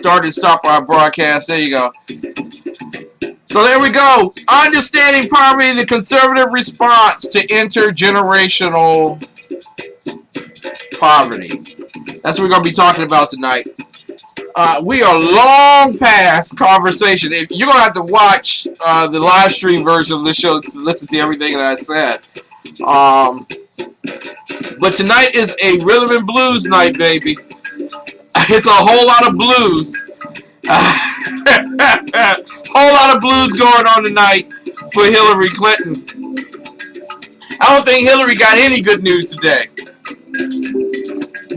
start and stop our broadcast. There you go. So there we go. Understanding poverty, the conservative response to intergenerational poverty. That's what we're going to be talking about tonight. We are long past conversation. If you're going to have to watch the live stream version of this show to listen to everything that I said. But tonight is a rhythm and blues night, baby. It's a whole lot of blues. Whole lot of blues going on tonight for Hillary Clinton. I don't think Hillary got any good news today.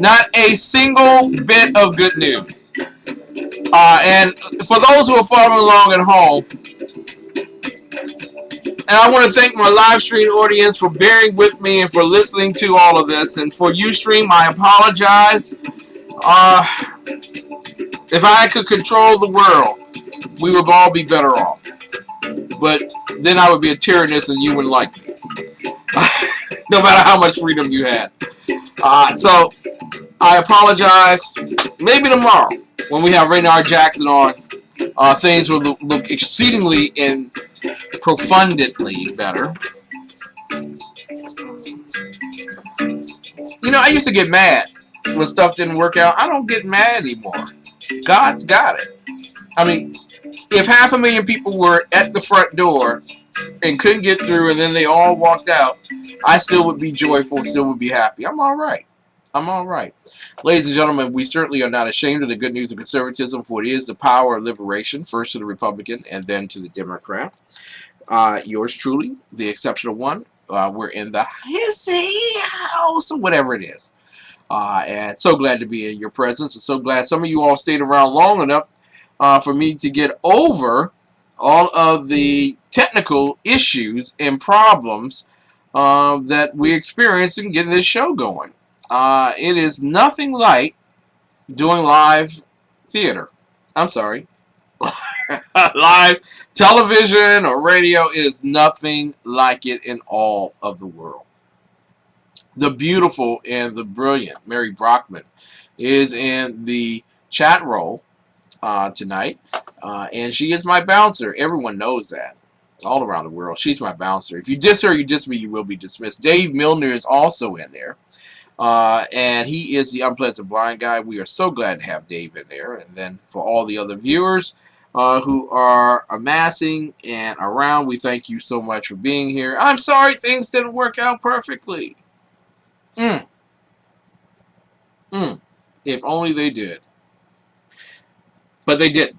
Not a single bit of good news. And for those who are following along at home, and I want to thank my live stream audience for bearing with me and for listening to all of this. And for Ustream, I apologize. If I could control the world, we would all be better off. But then I would be a tyrannous and you wouldn't like me. No matter how much freedom you had. So, I apologize. Maybe tomorrow, when we have Raynard Jackson on, things will look exceedingly and profundly better. You know, I used to get mad when stuff didn't work out. I don't get mad anymore. God's got it. I mean, if 500,000 people were at the front door and couldn't get through and then they all walked out, I still would be joyful, still would be happy. I'm all right. I'm all right. Ladies and gentlemen, we certainly are not ashamed of the good news of conservatism, for it is the power of liberation, first to the Republican and then to the Democrat. Yours truly, the exceptional one. We're in the hissy house or whatever it is. And so glad to be in your presence, and so glad some of you all stayed around long enough for me to get over all of the technical issues and problems that we experienced in getting this show going. It is nothing like doing live theater. I'm sorry. Live television or radio is nothing like it in all of the world. The beautiful and the brilliant Mary Brockman is in the chat roll tonight, and she is my bouncer. Everyone knows that. All around the world, she's my bouncer. If you diss her, you diss me, you will be dismissed. Dave Milner is also in there, and he is the Unpleasant Blind Guy. We are so glad to have Dave in there. And then for all the other viewers who are amassing and around, we thank you so much for being here. I'm sorry things didn't work out perfectly. If only they did. But they didn't.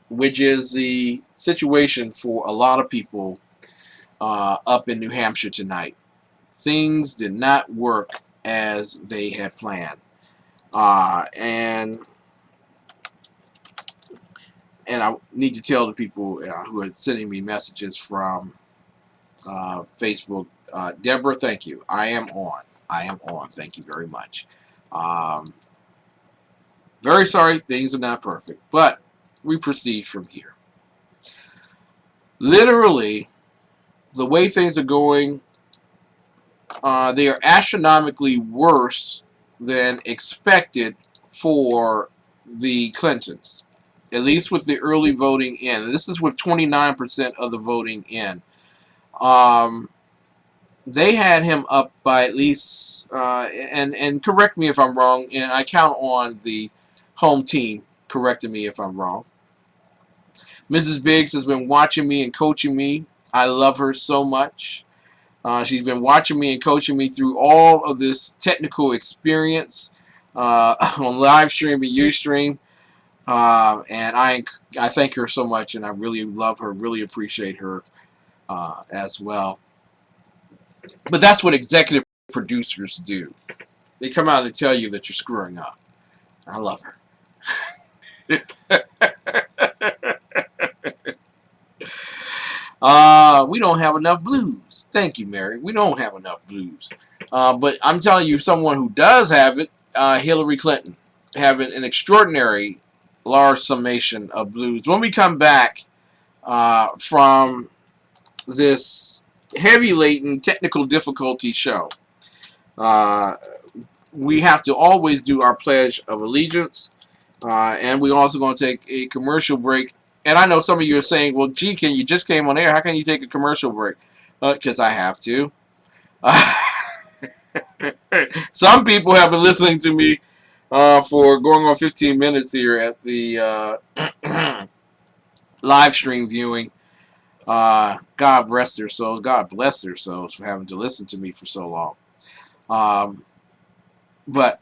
Which is the situation for a lot of people up in New Hampshire tonight. Things did not work as they had planned. And I need to tell the people who are sending me messages from Facebook, Deborah, thank you. I am on. Thank you very much. Very sorry, things are not perfect, but we proceed from here. Literally, the way things are going, they are astronomically worse than expected for the Clintons, at least with the early voting in. And this is with 29% of the voting in. They had him up by at least, and correct me if I'm wrong, and I count on the home team correcting me if I'm wrong. Mrs. Biggs has been watching me and coaching me. I love her so much. She's been watching me and coaching me through all of this technical experience on live stream and Ustream. And I thank her so much, and I really love her, really appreciate her as well. But that's what executive producers do. They come out and tell you that you're screwing up. I love her. We don't have enough blues. Thank you, Mary. We don't have enough blues. But I'm telling you, someone who does have it, Hillary Clinton, having an extraordinary large summation of blues. When we come back from this heavy laden technical difficulty show, we have to always do our Pledge of Allegiance. And we're also going to take a commercial break. And I know some of you are saying, well, gee, you just came on air. How can you take a commercial break? Because I have to. Some people have been listening to me for going on 15 minutes here at the live stream viewing. God rest their souls. God bless their souls for having to listen to me for so long. But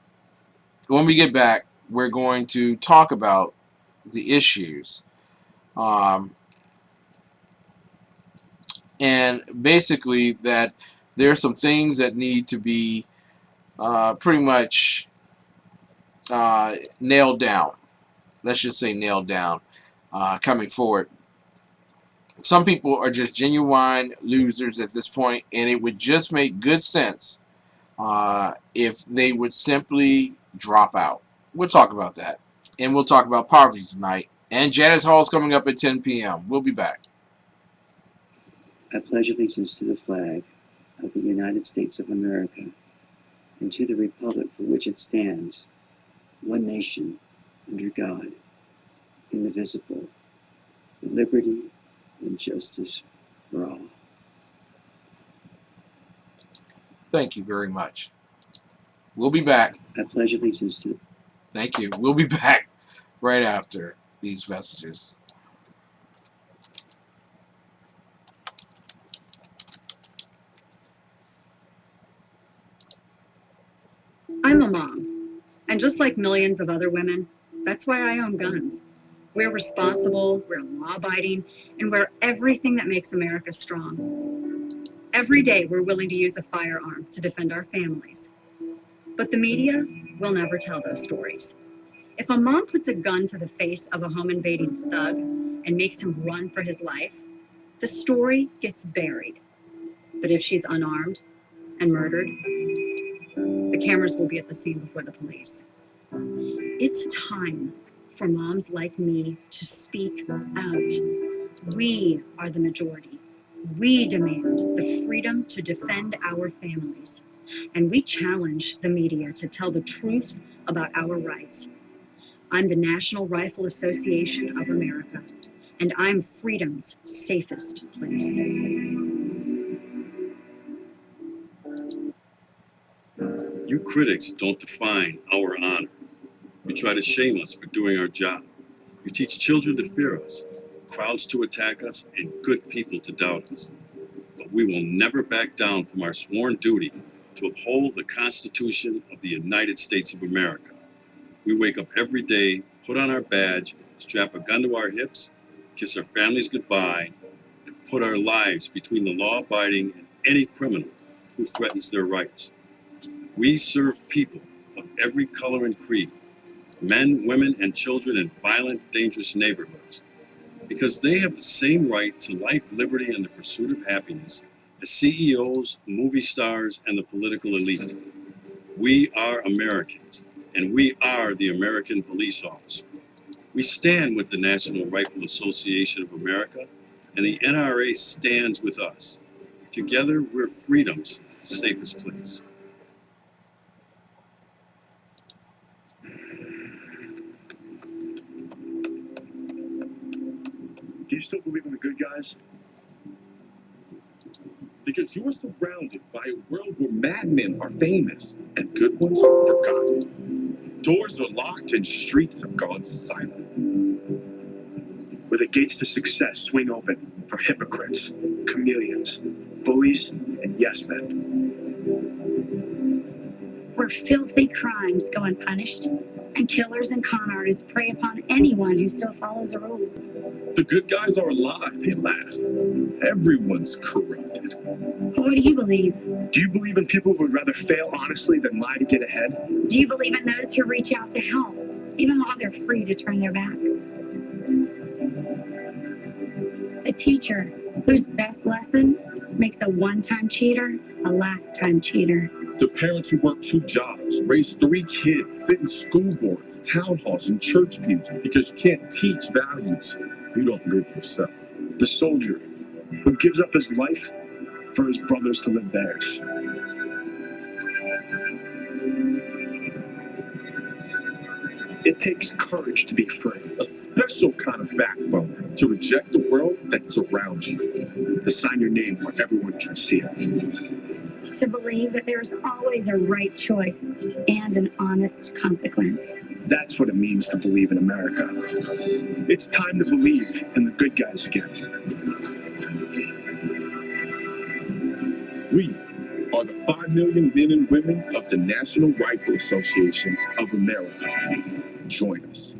when we get back, we're going to talk about the issues. And basically that there are some things that need to be pretty much nailed down. Let's just say nailed down coming forward. Some people are just genuine losers at this point, and it would just make good sense if they would simply drop out. We'll talk about that. And we'll talk about poverty tonight. And Janis Hall is coming up at 10 p.m. We'll be back. I pledge allegiance to the flag of the United States of America and to the republic for which it stands, one nation, under God, indivisible, with liberty and justice for all. Thank you very much. We'll be back. I pledge allegiance to... Thank you. We'll be back right after these messages. I'm a mom, and just like millions of other women, that's why I own guns. We're responsible, we're law-abiding, and we're everything that makes America strong. Every day, we're willing to use a firearm to defend our families. But the media will never tell those stories. If a mom puts a gun to the face of a home-invading thug and makes him run for his life, the story gets buried. But if she's unarmed and murdered, the cameras will be at the scene before the police. It's time for moms like me to speak out. We are the majority. We demand the freedom to defend our families. And we challenge the media to tell the truth about our rights. I'm the National Rifle Association of America, and I'm freedom's safest place. You critics don't define our honor. You try to shame us for doing our job. You teach children to fear us, crowds to attack us, and good people to doubt us. But we will never back down from our sworn duty to uphold the Constitution of the United States of America. We wake up every day, put on our badge, strap a gun to our hips, kiss our families goodbye, and put our lives between the law-abiding and any criminal who threatens their rights. We serve people of every color and creed, men, women, and children in violent, dangerous neighborhoods, because they have the same right to life, liberty, and the pursuit of happiness as CEOs, movie stars, and the political elite. We are Americans, and we are the American police officer. We stand with the National Rifle Association of America, and the NRA stands with us. Together, we're freedom's safest place. Do you still believe in the good guys? Because you are surrounded by a world where madmen are famous and good ones forgotten. Doors are locked and streets have gone silent. Where the gates to success swing open for hypocrites, chameleons, bullies, and yes men. Where filthy crimes go unpunished, and killers and con artists prey upon anyone who still follows a rule. The good guys are alive, they laugh. Everyone's corrupted. What do you believe? Do you believe in people who would rather fail honestly than lie to get ahead? Do you believe in those who reach out to help, even while they're free to turn their backs? The teacher whose best lesson makes a one-time cheater a last-time cheater. The parents who work 2 jobs, raise 3 kids, sit in school boards, town halls, and church pews because you can't teach values you don't live yourself. The soldier who gives up his life for his brothers to live theirs. It takes courage to be free, a special kind of backbone to reject the world that surrounds you, to sign your name where everyone can see it. To believe that there is always a right choice and an honest consequence. That's what it means to believe in America. It's time to believe in the good guys again. We are the 5 million men and women of the National Rifle Association of America. Join us.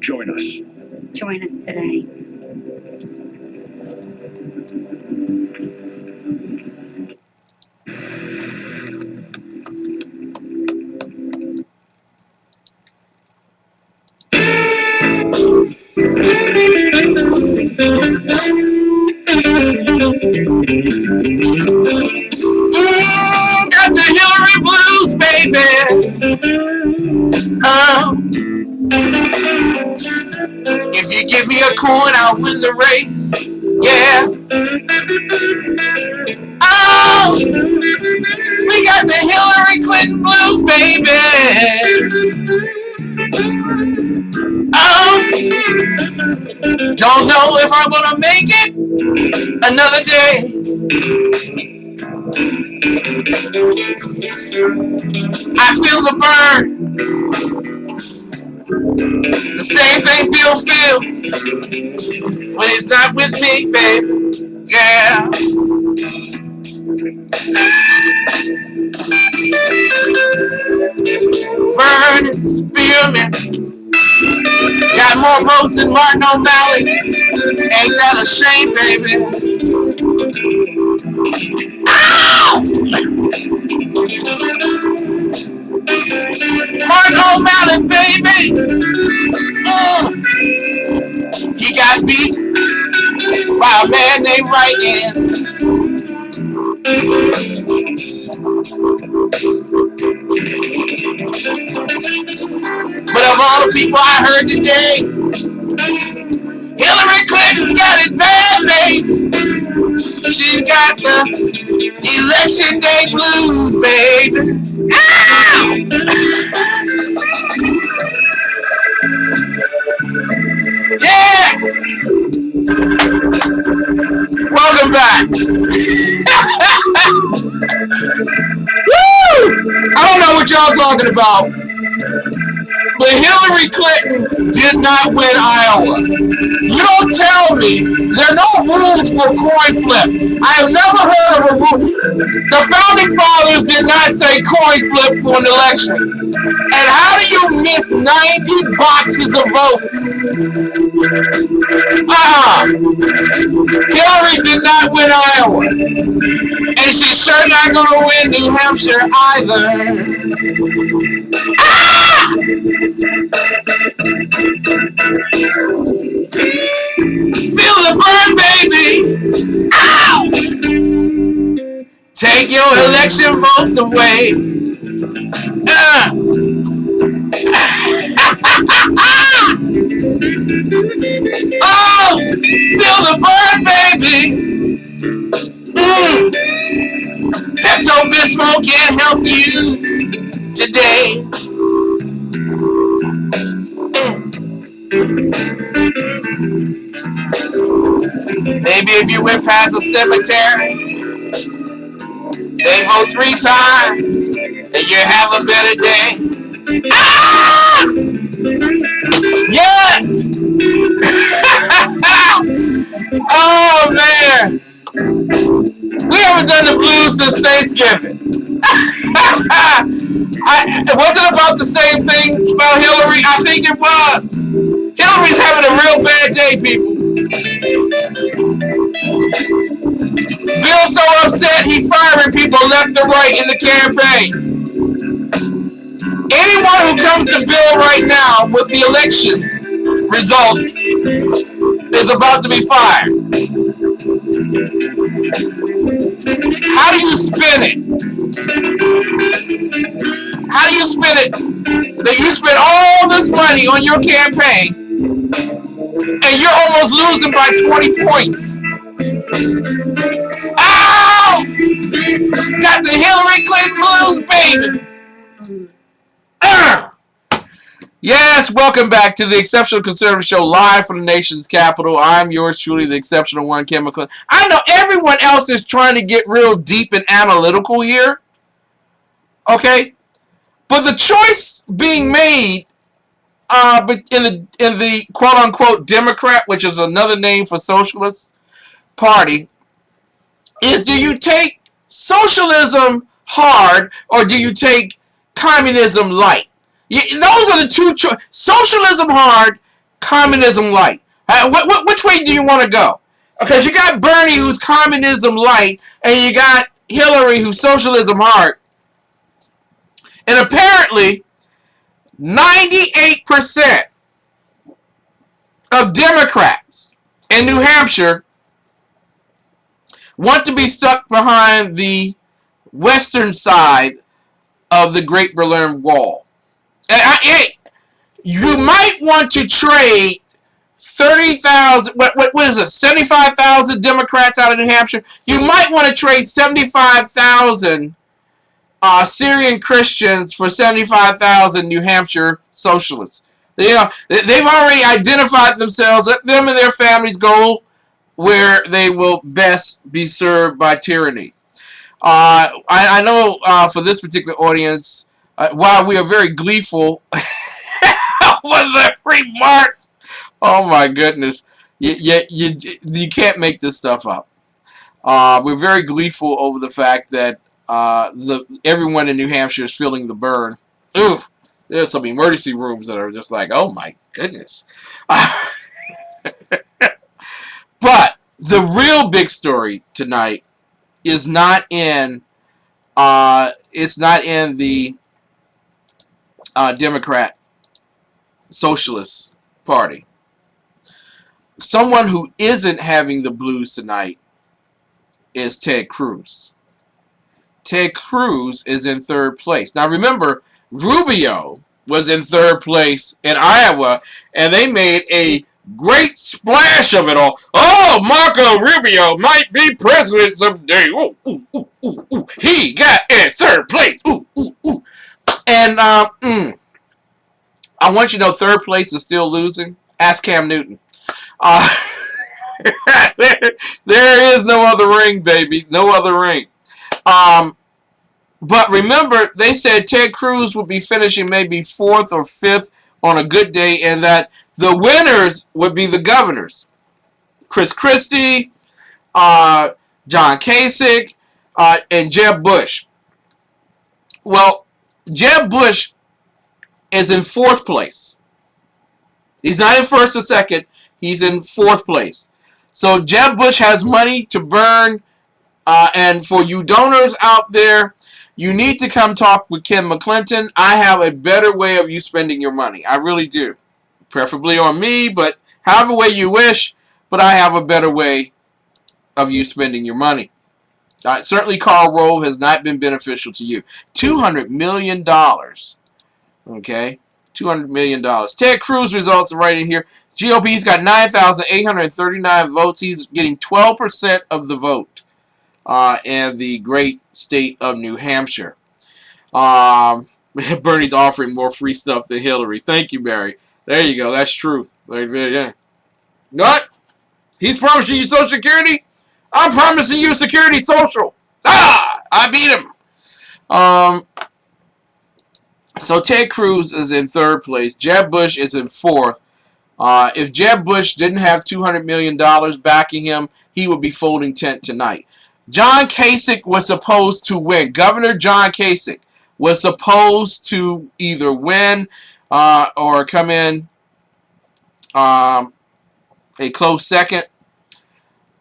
Join us. Join us today. Got the Hillary blues, baby. If you give me a coin, I'll win the race. Yeah. Oh, we got the Hillary Clinton blues, baby. Oh, don't know if I'm gonna make it another day. I feel the burn. The same thing Bill feels when he's not with me, baby. Yeah. Vernon Spearman got more votes than Martin O'Malley. Ain't that a shame, baby? Ow! Martin O'Malley, baby. He got beat by a man named Wright. But of all the people I heard today, Hillary Clinton's got it bad, baby. She's got the election day blues, baby. Ow! Yeah! Welcome back. Woo! I don't know what y'all talking about, but Hillary Clinton did not win Iowa. You don't tell me there are no rules for coin flip. I have never heard of a rule. The founding fathers did not say coin flip for an election. And how do you miss 90 boxes of votes? Hillary did not win Iowa. And she's sure not going to win New Hampshire either. Ah! Feel the burn, baby. Ow! Take your election votes away. Oh, feel the burn, baby. Pepto-Bismol can't help you today. Maybe if you went past a cemetery, they vote 3 times, and you have a better day. Ah! Yes! Oh, man. We haven't done the blues since Thanksgiving. It wasn't about the same thing about Hillary. I think it was. Hillary's having a real bad day, people. Bill's so upset he firing people left and right in the campaign. Anyone who comes to Bill right now with the elections results is about to be fired. How do you spin it? How do you spin it that you spent all this money on your campaign and you're almost losing by 20 points? Ow! Got the Hillary Clinton blues, baby. Yes, welcome back to the Exceptional Conservative Show, live from the nation's capital. I'm yours truly, the Exceptional One, Kim McClellan. I know everyone else is trying to get real deep and analytical here, okay? But the choice being made but in the quote-unquote Democrat, which is another name for Socialist Party, is do you take socialism hard or do you take communism light? Those are the two choices. Socialism hard, communism light. Which way do you want to go? Because you got Bernie, who's communism light, and you got Hillary, who's socialism hard. And apparently, 98% of Democrats in New Hampshire want to be stuck behind the western side of the Great Berlin Wall. You might want to trade 30,000, what is it, 75,000 Democrats out of New Hampshire. You might want to trade 75,000 Syrian Christians for 75,000 New Hampshire socialists. They've already identified themselves. Let them and their families go where they will best be served by tyranny. I know for this particular audience, while we are very gleeful with the remarks, oh my goodness, you can't make this stuff up. We're very gleeful over the fact that everyone in New Hampshire is feeling the burn. Ooh, there's some emergency rooms that are just like, oh my goodness. But the real big story tonight is not in the Democrat Socialist Party. Someone who isn't having the blues tonight is Ted Cruz. Ted Cruz is in third place. Now remember, Rubio was in third place in Iowa, and they made a great splash of it all. Oh, Marco Rubio might be president someday. Ooh, ooh, ooh, ooh, ooh. He got in third place. Ooh, ooh, ooh. And I want you to know third place is still losing. Ask Cam Newton. There is no other ring, baby. No other ring. But remember, they said Ted Cruz would be finishing maybe 4th or 5th on a good day, and that the winners would be the governors. Chris Christie, John Kasich, and Jeb Bush. Well, Jeb Bush is in 4th place. He's not in 1st or 2nd. He's in 4th place. So Jeb Bush has money to burn. And for you donors out there, you need to come talk with Kim McClinton. I have a better way of you spending your money. I really do. Preferably on me, but however way you wish. But I have a better way of you spending your money. Certainly Karl Rove has not been beneficial to you. $200 million. Okay? $200 million. Ted Cruz results are right in here. GOP's got 9,839 votes. He's getting 12% of the vote. And the great state of New Hampshire. Bernie's offering more free stuff than Hillary. Thank you, Barry. There you go. That's truth. Yeah. What? He's promising you Social Security? I'm promising you Security Social. I beat him. So Ted Cruz is in 3rd place. Jeb Bush is in 4th. If Jeb Bush didn't have $200 million backing him, he would be folding tent tonight. John Kasich was supposed to win. Governor John Kasich was supposed to either win or come in a close second.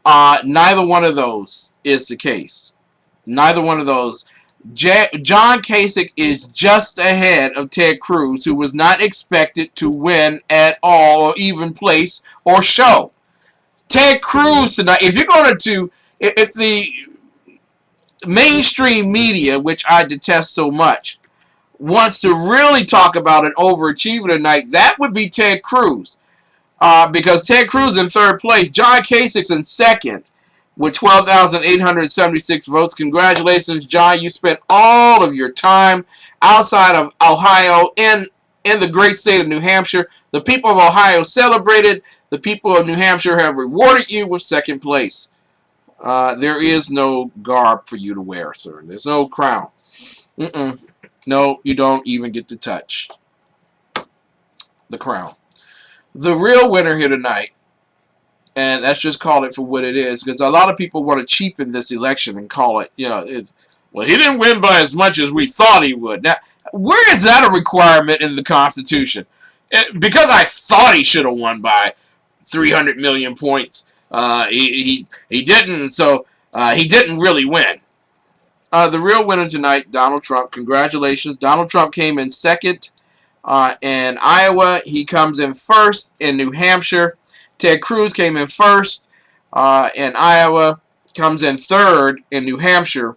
Neither one of those is the case. Neither one of those. John Kasich is just ahead of Ted Cruz, who was not expected to win at all or even place or show. Ted Cruz tonight, if you're going to, if the mainstream media, which I detest so much, wants to really talk about an overachiever tonight, that would be Ted Cruz. Because Ted Cruz in 3rd place, John Kasich's in 2nd with 12,876 votes. Congratulations, John. You spent all of your time outside of Ohio in in the great state of New Hampshire. The people of Ohio celebrated. The people of New Hampshire have rewarded you with second place. There is no garb for you to wear, sir. There's no crown. No, you don't even get to touch the crown. The real winner here tonight, and let's just call it for what it is, because a lot of people want to cheapen this election and call it, well, he didn't win by as much as we thought he would. Now, where is that a requirement in the Constitution? Because I thought he should have won by 300 million points. He didn't, so he didn't really win. The real winner tonight, Donald Trump. Congratulations. Donald Trump came in second in Iowa. He comes in first in New Hampshire. Ted Cruz came in first in Iowa. Comes in third in New Hampshire.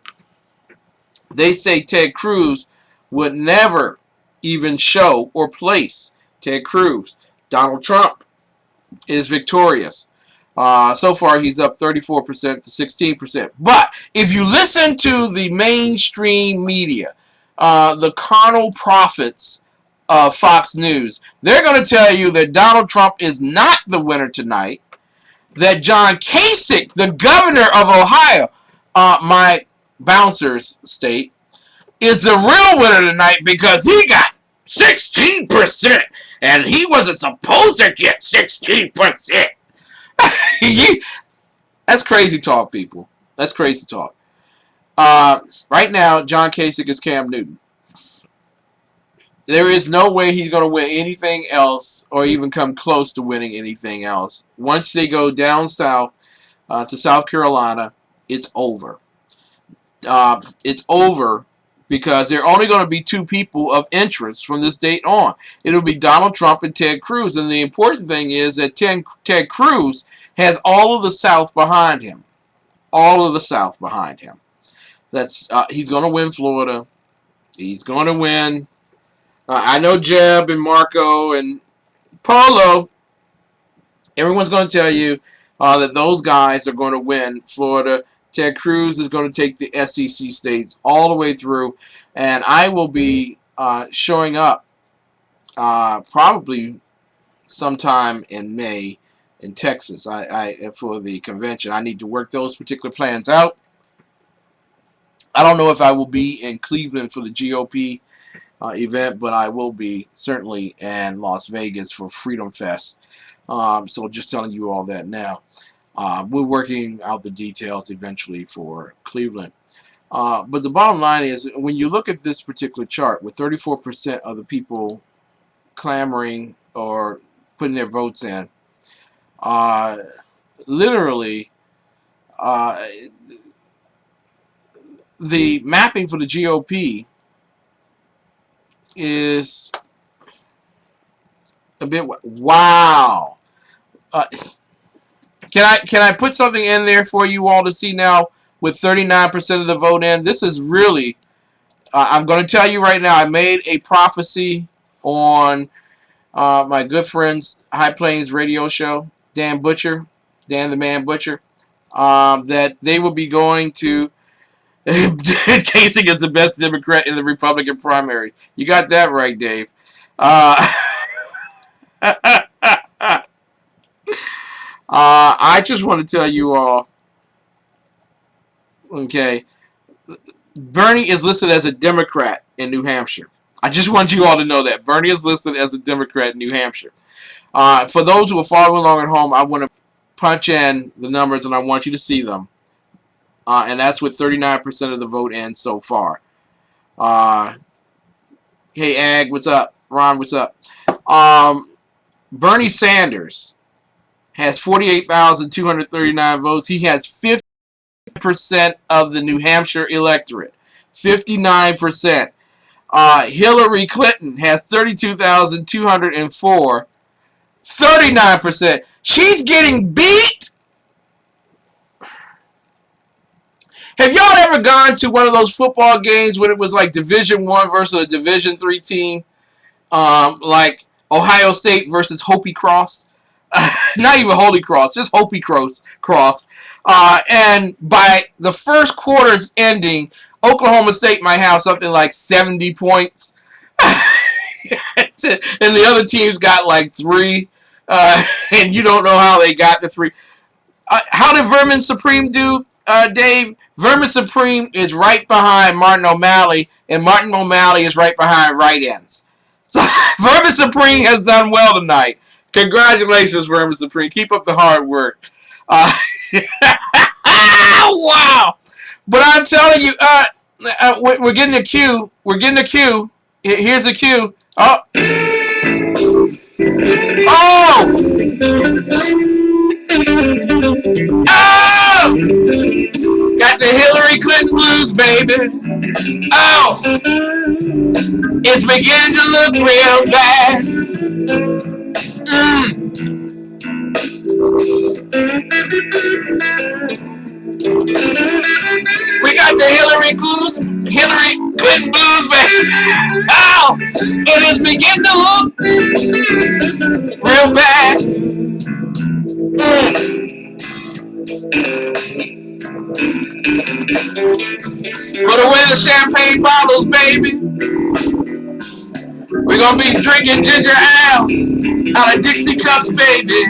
They say Ted Cruz would never even show or place Ted Cruz. Donald Trump is victorious. So far, he's up 34% to 16%. But if you listen to the mainstream media, the carnal prophets of Fox News, they're going to tell you that Donald Trump is not the winner tonight, that John Kasich, the governor of Ohio, my bouncer's state, is the real winner tonight because he got 16%, and he wasn't supposed to get 16%. That's crazy talk, people. That's crazy talk. Right now, John Kasich is Cam Newton. There is no way he's going to win anything else or even come close to winning anything else. Once they go down south to South Carolina, it's over. It's over because there are only going to be two people of interest from this date on. It'll be Donald Trump and Ted Cruz. And the important thing is that Ted Cruz has all of the South behind him. All of the South behind him. He's going to win Florida. He's going to win. I know Jeb and Marco and Polo. Everyone's going to tell you that those guys are going to win Florida. Ted Cruz is going to take the SEC states all the way through. And I will be showing up probably sometime in May in Texas for the convention. I need to work those particular plans out. I don't know if I will be in Cleveland for the GOP event, but I will be certainly in Las Vegas for Freedom Fest. So just telling you all that now. We're working out the details eventually for Cleveland. But the bottom line is, when you look at this particular chart, with 34% of the people clamoring or putting their votes in, literally, the mapping for the GOP is a bit wow. Can I put something in there for you all to see now? With 39% of the vote in, this is really. I'm going to tell you right now. I made a prophecy on my good friend's High Plains radio show, Dan the Man Butcher, that they will be going to. Kasich is the best Democrat in the Republican primary. You got that right, Dave. I just want to tell you all, okay, Bernie is listed as a Democrat in New Hampshire. I just want you all to know that. Bernie is listed as a Democrat in New Hampshire. For those who are following along at home, I want to punch in the numbers and I want you to see them. And that's with 39% of the vote in so far. Hey, Ag, what's up? Ron, what's up? Bernie Sanders has 48,239 votes. He has 50% of the New Hampshire electorate. 59%. Hillary Clinton has 32,204. 39%. She's getting beat. Have y'all ever gone to one of those football games when it was like Division I versus a Division III team? Like Ohio State versus Hopi Cross? Not even Holy Cross, just Hopi Cross. And by the first quarter's ending, Oklahoma State might have something like 70 points. and the other team's got like 3, and you don't know how they got the 3. How did Vermin Supreme do, Dave? Vermin Supreme is right behind Martin O'Malley, and Martin O'Malley is right behind Right Ends. So Vermin Supreme has done well tonight. Congratulations, Vermin Supreme. Keep up the hard work. Wow. But I'm telling you, we're getting a cue. We're getting a cue. Here's a cue. Oh! Oh! Oh! Got the Hillary Clinton blues, baby. Oh! It's beginning to look real bad. We got the Hillary Clinton blues, baby. Oh! It is beginning to look real bad. Put away the champagne bottles, baby. We're gonna be drinking ginger ale out of Dixie cups, baby.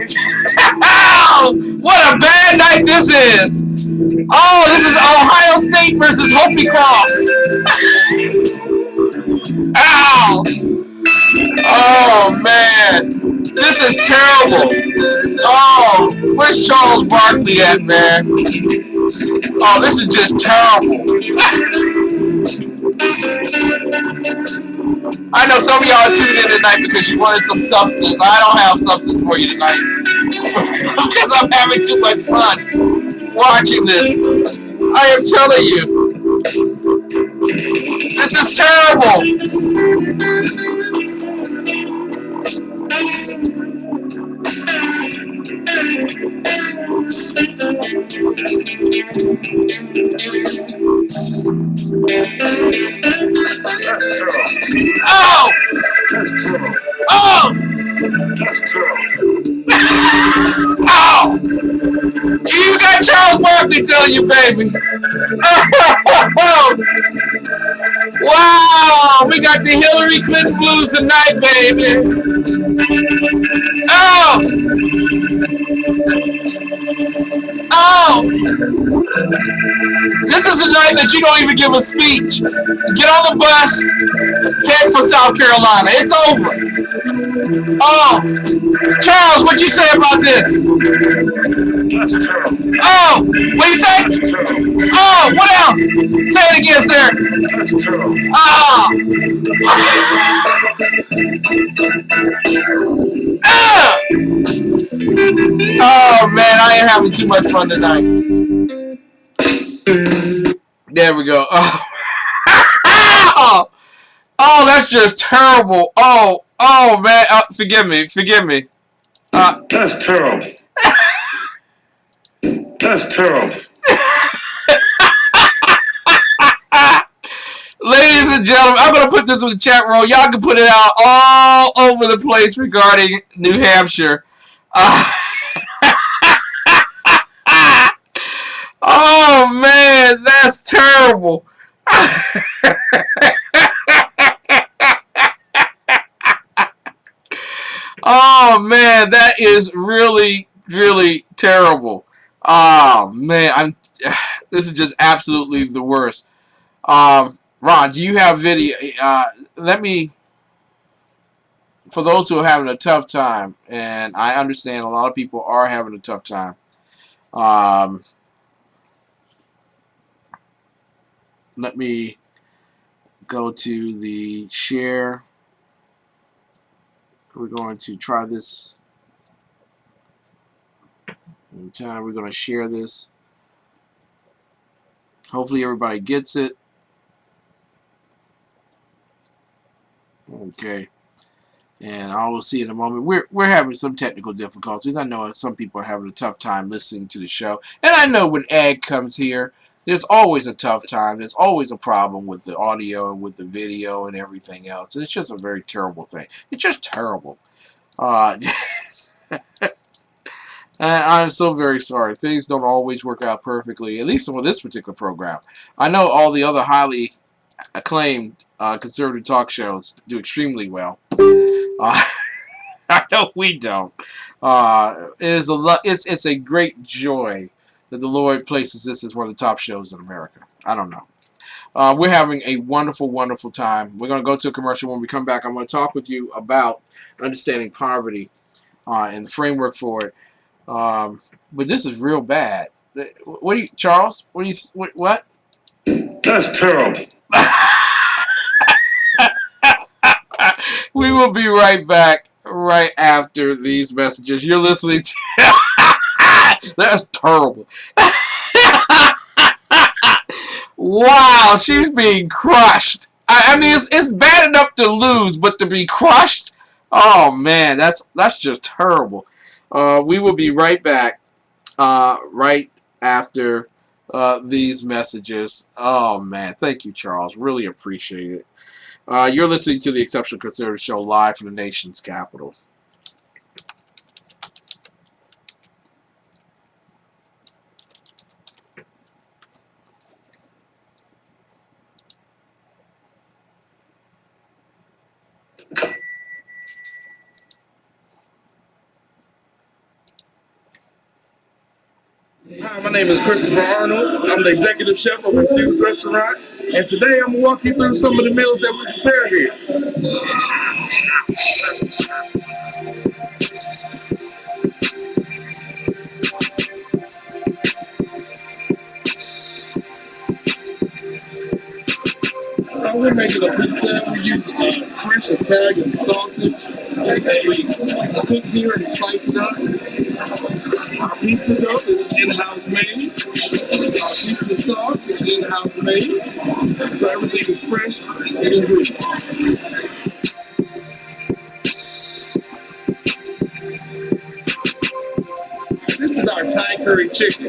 What a bad night this is. Oh, this is Ohio State versus Hopi Cross. Ow. Oh, man. This is terrible. Oh, where's Charles Barkley at, man? Oh, this is just terrible. I know some of y'all tuned in tonight because you wanted some substance. I don't have substance for you tonight because I'm having too much fun watching this. I am telling you, this is terrible. Oh! Oh! Oh! You got Charles Barkley telling you, baby. Oh! Wow! We got the Hillary Clinton blues tonight, baby. Oh! Oh! This is the night that you don't even give a speech. Get on the bus, head for South Carolina. It's over. Oh! Charles, what you say about this? That's terrible. Oh! What do you say? Oh! What else? Say it again, sir. That's terrible. Oh! Oh, man, I am having too much fun tonight. There we go. Oh, oh, that's just terrible. Oh, man. Forgive me. That's terrible. That's terrible. Ladies and gentlemen, I'm going to put this in the chat room. Y'all can put it out all over the place regarding New Hampshire. Oh, man, that's terrible. Oh, man, that is really, really terrible. Oh, man, this is just absolutely the worst. Ron, do you have video? For those who are having a tough time, and I understand a lot of people are having a tough time, let me go to the share. We're going to try this. We're going to share this. Hopefully everybody gets it. Okay. And I will see in a moment. We're having some technical difficulties. I know some people are having a tough time listening to the show. And I know when Ag comes here, there's always a tough time. There's always a problem with the audio and with the video and everything else. It's just a very terrible thing. It's just terrible. I'm so very sorry. Things don't always work out perfectly, at least with this particular program. I know all the other highly acclaimed conservative talk shows do extremely well. I know we don't. It's a great joy that the Lord places this as one of the top shows in America. I don't know. We're having a wonderful, wonderful time. We're going to go to a commercial. When we come back, I'm going to talk with you about understanding poverty and the framework for it. But this is real bad. What do you, Charles? What? That's terrible. We will be right back right after these messages. You're listening to... That's terrible. Wow, she's being crushed. I mean, it's bad enough to lose, but to be crushed? Oh, man, that's just terrible. We will be right back right after these messages. Oh, man, thank you, Charles. Really appreciate it. You're listening to the Exceptional Conservative Show live from the nation's capital. Hi, my name is Christopher Arnold. I'm the executive chef of Infused Restaurant, and today I'm going to walk you through some of the meals that we prepare here. We're making a pizza. We use French Italian sausage that we cook here and slice it up. Our pizza dough is in-house made. Our pizza sauce is in-house made. So everything is fresh and ingredients. This is our Thai curry chicken.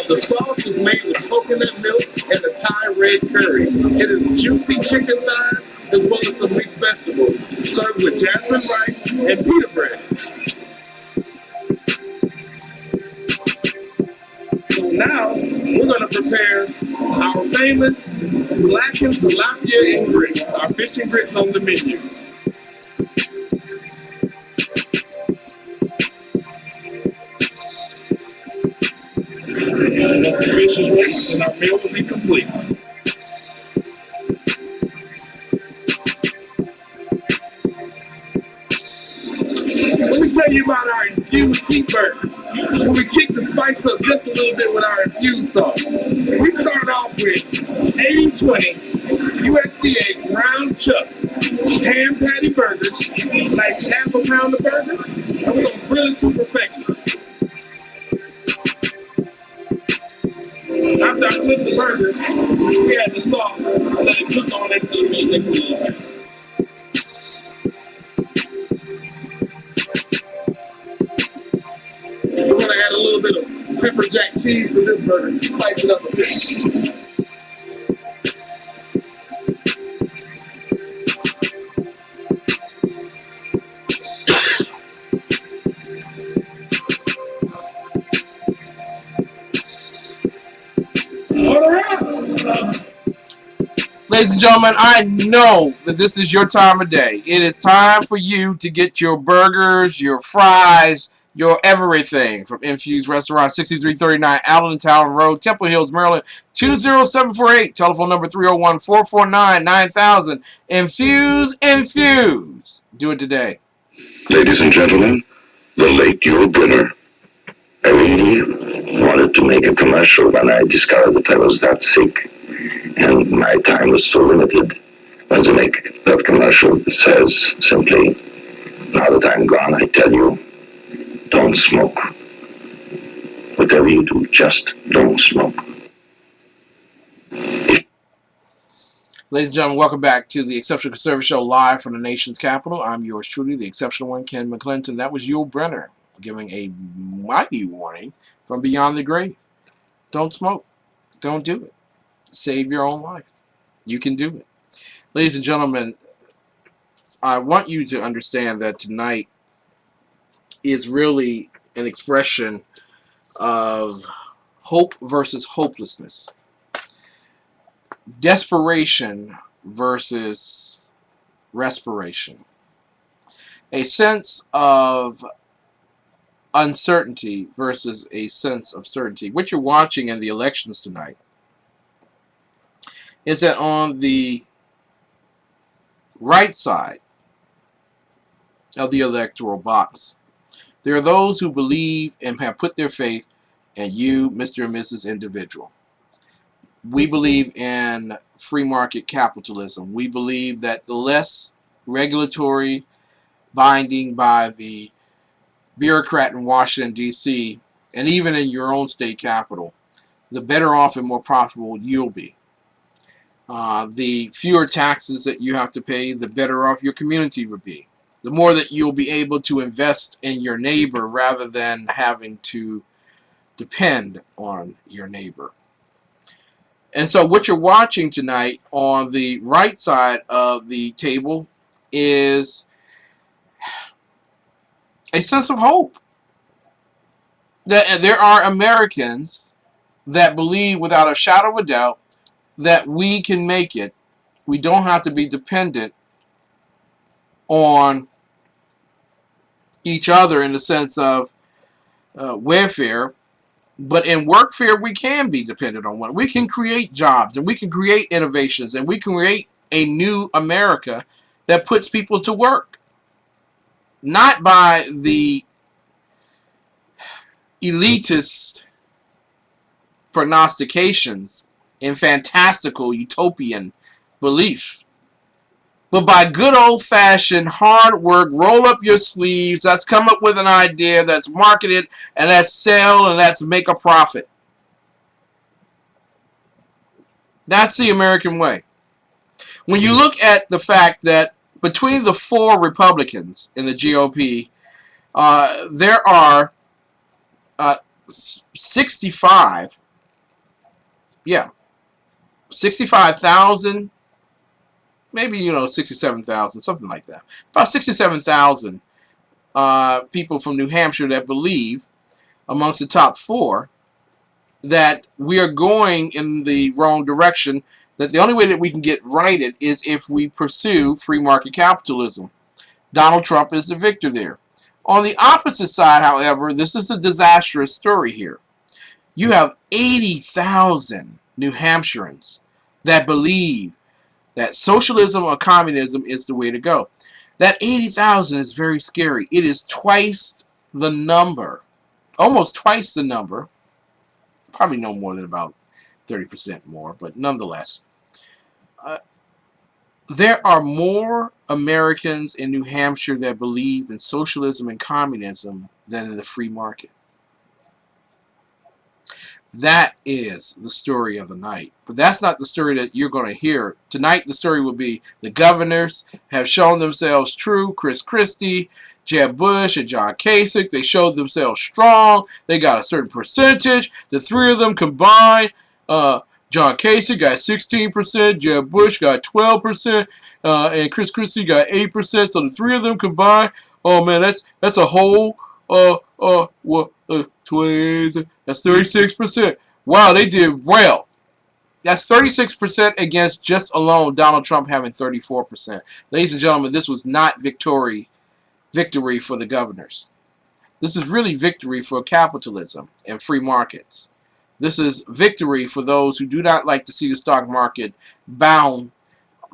The sauce is made with coconut milk and the Thai red curry. It is juicy chicken thighs as well as some mixed vegetables, served with jasmine rice and pita bread. So now we're going to prepare our famous blackened tilapia and grits, our fish and grits on the menu. And our meal will be complete. Let me tell you about our infused heat burgers. We kick the spice up just a little bit with our infused sauce. We start off with 80-20 USDA ground chuck ham patty burgers, like half a pound of burgers, and we're going to grill it to perfection. After I flip the burger, we add the sauce and let it cook on into the meat next a little bit. We're going to add a little bit of pepper jack cheese to this burger, spice it up a bit. Ladies and gentlemen, I know that this is your time of day. It is time for you to get your burgers, your fries, your everything from Infused Restaurant, 6339 Allentown Road, Temple Hills, Maryland, 20748. Telephone number 301-449-9000. Infuse. Do it today. Ladies and gentlemen, the late Yul Brynner. I really wanted to make a commercial when I discovered that I was that sick and my time was so limited. But to make that commercial that says simply, now that I'm gone, I tell you, don't smoke. Whatever you do, just don't smoke. Ladies and gentlemen, welcome back to the Exceptional Conservative Show live from the nation's capital. I'm yours truly, the exceptional one, Ken McClinton. That was Yul Brynner giving a mighty warning from beyond the grave. Don't smoke. Don't do it. Save your own life. You can do it. Ladies and gentlemen, I want you to understand that tonight is really an expression of hope versus hopelessness. desperation versus respiration, a sense of uncertainty versus a sense of certainty. What you're watching in the elections tonight is that on the right side of the electoral box, there are those who believe and have put their faith in you, Mr. and Mrs. Individual. We believe in free market capitalism. We believe that the less regulatory binding by the bureaucrat in Washington, D.C., and even in your own state capital, the better off and more profitable you'll be. The fewer taxes that you have to pay, the better off your community would be. The more that you'll be able to invest in your neighbor rather than having to depend on your neighbor. And so what you're watching tonight on the right side of the table is a sense of hope. That there are Americans that believe without a shadow of a doubt that we can make it. We don't have to be dependent on each other in the sense of welfare, but in workfare we can be dependent on one. We can create jobs and we can create innovations and we can create a new America that puts people to work, not by the elitist prognostications and fantastical utopian belief, but by good old-fashioned hard work, roll up your sleeves, let's come up with an idea, that's marketed, and let's sell, and let's make a profit. That's the American way. When you look at the fact that between the 4 Republicans in the GOP, there are 65,000, maybe 67,000, something like that. About 67,000 people from New Hampshire that believe, amongst the top 4, that we are going in the wrong direction, that the only way that we can get righted is if we pursue free market capitalism. Donald Trump is the victor there. On the opposite side, however, this is a disastrous story here. You have 80,000 New Hampshireans that believe that socialism or communism is the way to go. That 80,000 is very scary. It is twice the number, almost twice the number, probably no more than about 30% more, but nonetheless. There are more Americans in New Hampshire that believe in socialism and communism than in the free market. That is the story of the night. But that's not the story that you're going to hear. Tonight, the story will be the governors have shown themselves true. Chris Christie, Jeb Bush, and John Kasich, they showed themselves strong. They got a certain percentage. The 3 of them combined, John Kasich got 16%, Jeb Bush got 12%, and Chris Christie got 8%. So the 3 of them combined, oh man, that's a whole 20, that's 36%. Wow, they did well. That's 36% against just alone Donald Trump having 34%. Ladies and gentlemen, this was not victory for the governors. This is really victory for capitalism and free markets. This is victory for those who do not like to see the stock market bound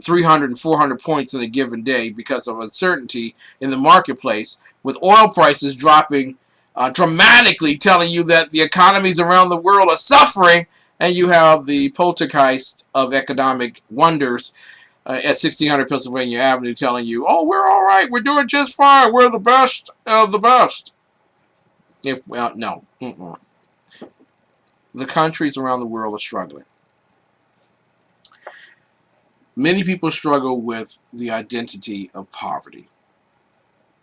300 and 400 points in a given day because of uncertainty in the marketplace, with oil prices dropping dramatically, telling you that the economies around the world are suffering, and you have the poltergeist of economic wonders at 1600 Pennsylvania Avenue telling you, oh, we're all right, we're doing just fine, we're the best of the best. No. The countries around the world are struggling. Many people struggle with the identity of poverty.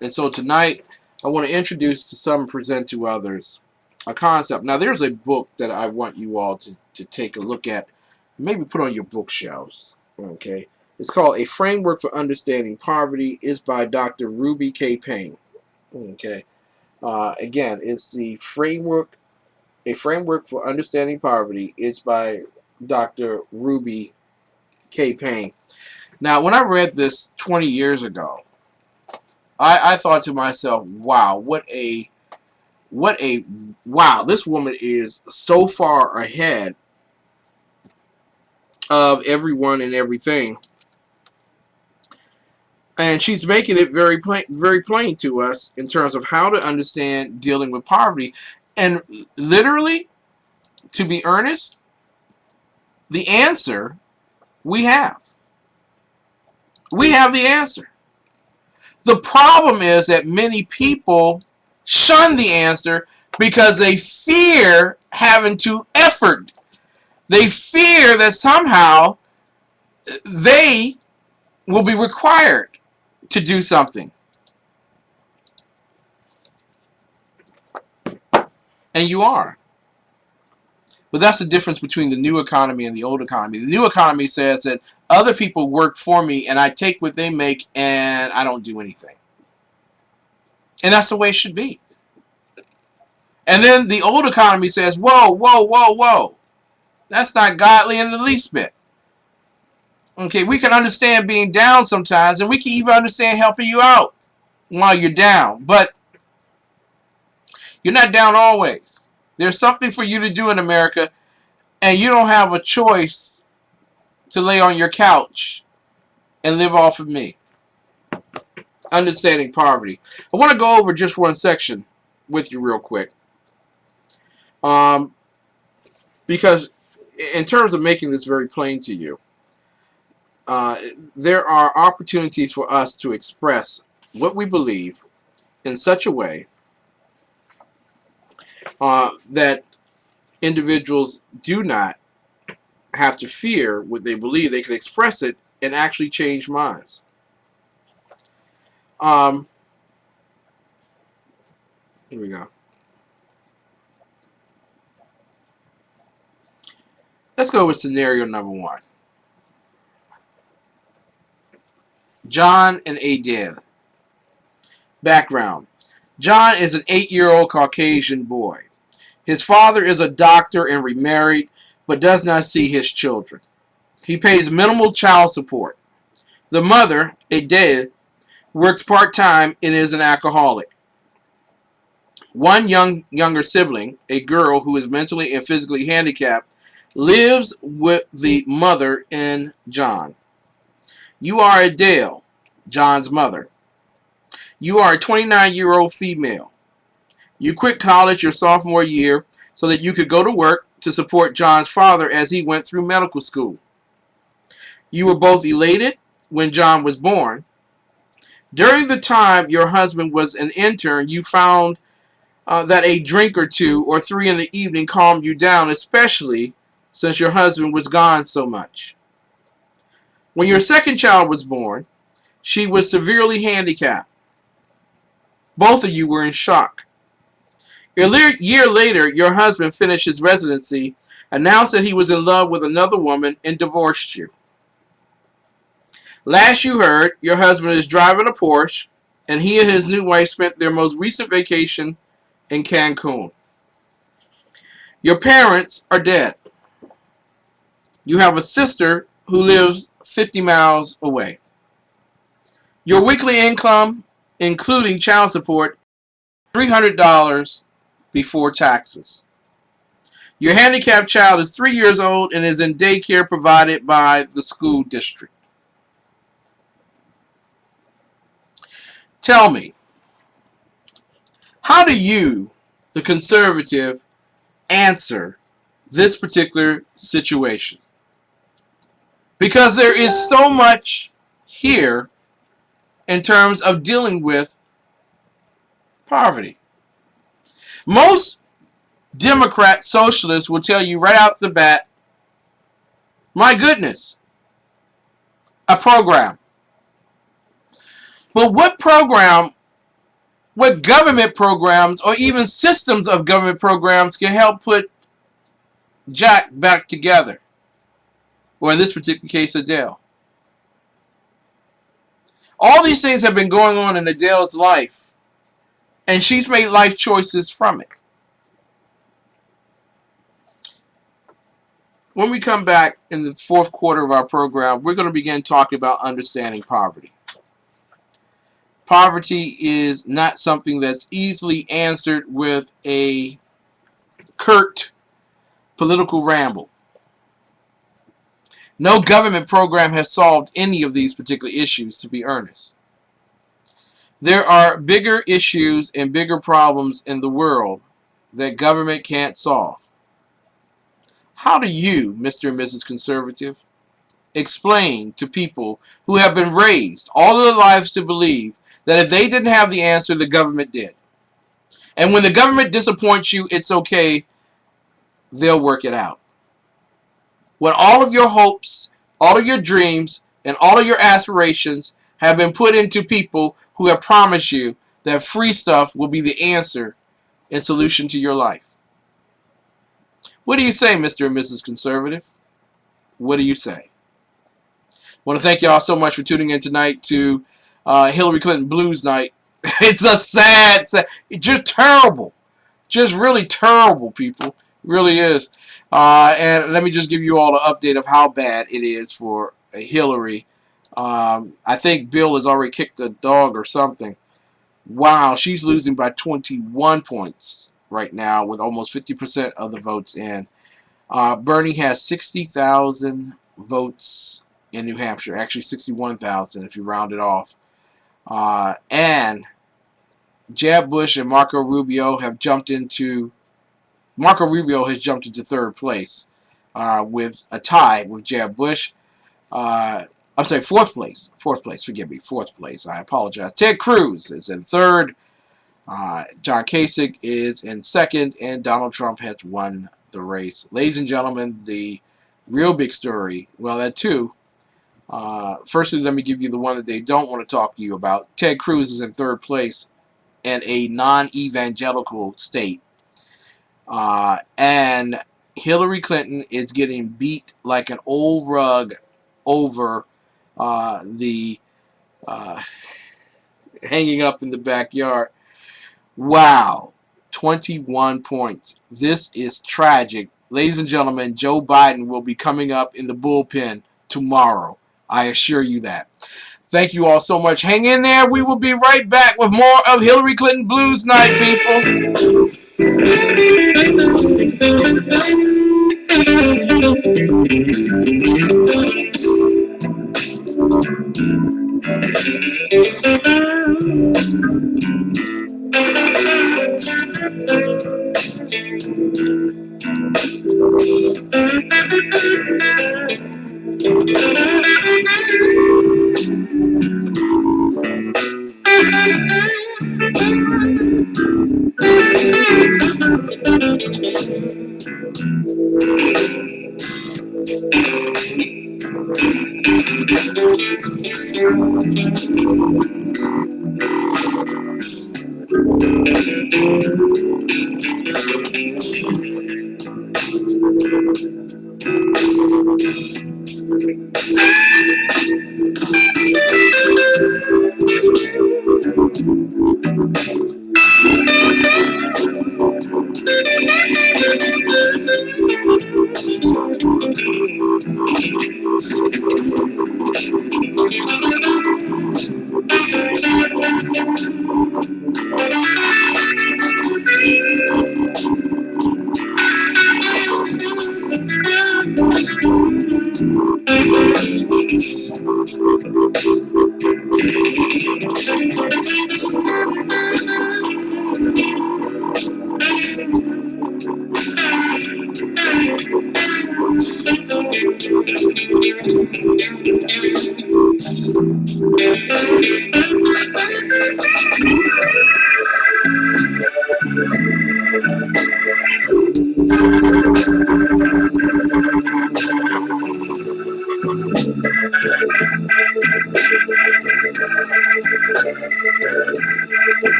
And so tonight, I want to introduce to some and present to others a concept. Now, there's a book that I want you all to take a look at, maybe put on your bookshelves. Okay, it's called A Framework for Understanding Poverty. It's by Dr. Ruby K. Payne. Okay, again, it's A Framework for Understanding Poverty. It's by Dr. Ruby K. Payne. Now, when I read this 20 years ago, I thought to myself, wow, wow, this woman is so far ahead of everyone and everything. And she's making it very plain to us in terms of how to understand dealing with poverty. And literally, to be earnest, the answer we have. We have the answer. The problem is that many people shun the answer because they fear having to effort. They fear that somehow they will be required to do something. And you are. But that's the difference between the new economy and the old economy. The new economy says that other people work for me and I take what they make and I don't do anything. And that's the way it should be. And then the old economy says, whoa, whoa, whoa, whoa. That's not godly in the least bit. Okay, we can understand being down sometimes, and we can even understand helping you out while you're down. But you're not down always. There's something for you to do in America, and you don't have a choice to lay on your couch and live off of me. Understanding poverty. I want to go over just one section with you real quick. Because in terms of making this very plain to you, there are opportunities for us to express what we believe in such a way that individuals do not have to fear what they believe. They can express it and actually change minds. Here we go. Let's go with scenario number 1. John and Adele. Background. John is an 8-year-old Caucasian boy. His father is a doctor and remarried, but does not see his children. He pays minimal child support. The mother, Adele, works part-time and is an alcoholic. One younger sibling, a girl who is mentally and physically handicapped, lives with the mother and John. You are Adele, John's mother. You are a 29-year-old female. You quit college your sophomore year so that you could go to work to support John's father as he went through medical school. You were both elated when John was born. During the time your husband was an intern, you found that a drink or 2 or 3 in the evening calmed you down, especially since your husband was gone so much. When your second child was born, she was severely handicapped. Both of you were in shock. A year later, your husband finished his residency, announced that he was in love with another woman, and divorced you. Last you heard, your husband is driving a Porsche, and he and his new wife spent their most recent vacation in Cancun. Your parents are dead. You have a sister who lives 50 miles away. Your weekly income, including child support, $300 before taxes. Your handicapped child is 3 years old and is in daycare provided by the school district. Tell me, how do you, the conservative, answer this particular situation? Because there is so much here in terms of dealing with poverty. Most Democrat socialists will tell you right out the bat, my goodness, a program. But what program, what government programs, or even systems of government programs can help put Jack back together? Or in this particular case, Adele. All these things have been going on in Adele's life, and she's made life choices from it. When we come back in the fourth quarter of our program, we're going to begin talking about understanding poverty. Poverty is not something that's easily answered with a curt political ramble. No government program has solved any of these particular issues, to be earnest. There are bigger issues and bigger problems in the world that government can't solve. How do you, Mr. and Mrs. Conservative, explain to people who have been raised all of their lives to believe that if they didn't have the answer, the government did? And when the government disappoints you, it's okay, they'll work it out. When all of your hopes, all of your dreams, and all of your aspirations have been put into people who have promised you that free stuff will be the answer and solution to your life. What do you say, Mr. and Mrs. Conservative? What do you say? I want to thank y'all so much for tuning in tonight to Hillary Clinton Blues Night. It's a sad, just terrible. Just really terrible, people. It really is. And let me just give you all an update of how bad it is for Hillary. I think Bill has already kicked a dog or something. Wow, she's losing by 21 points right now with almost 50% of the votes in. Bernie has 60,000 votes in New Hampshire. Actually, 61,000 if you round it off. And Jeb Bush and Marco Rubio has jumped into third place with a tie with Jeb Bush. I'm sorry, fourth place. Forgive me, fourth place. I apologize. Ted Cruz is in third. John Kasich is in second, and Donald Trump has won the race. Ladies and gentlemen, the real big story. Well, that too. Firstly, let me give you the one that they don't want to talk to you about. Ted Cruz is in third place in a non-evangelical state. And Hillary Clinton is getting beat like an old rug over the hanging up in the backyard. Wow. 21 points. This is tragic. Ladies and gentlemen, Joe Biden will be coming up in the bullpen tomorrow. I assure you that. Thank you all so much. Hang in there. We will be right back with more of Hillary Clinton Blues Night, people.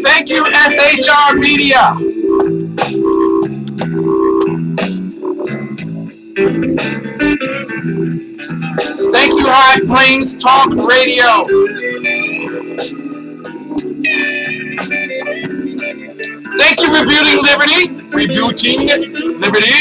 Thank you, SHR Media. Thank you, High Plains Talk Radio. Thank you, Rebuting Liberty. Rebuting Liberty.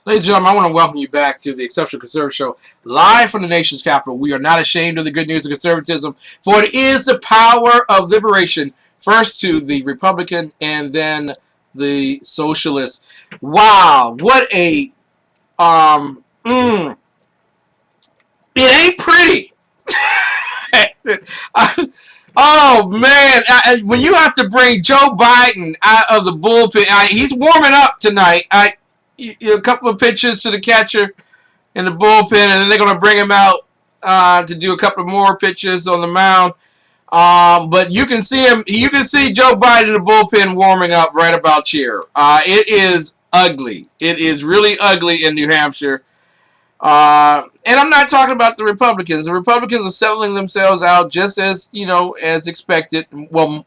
Ladies and gentlemen, I want to welcome you back to the Exceptional Conservative Show, live from the nation's capital. We are not ashamed of the good news of conservatism, for it is the power of liberation, first to the Republican and then the socialist. Wow, what a, it ain't pretty. Oh, man, when you have to bring Joe Biden out of the bullpen, he's warming up tonight. A couple of pitches to the catcher in the bullpen, and then they're going to bring him out to do a couple more pitches on the mound. But you can see him. You can see Joe Biden in the bullpen warming up right about here. It is ugly. It is really ugly in New Hampshire. And I'm not talking about the Republicans. The Republicans are settling themselves out just as, as expected. Well,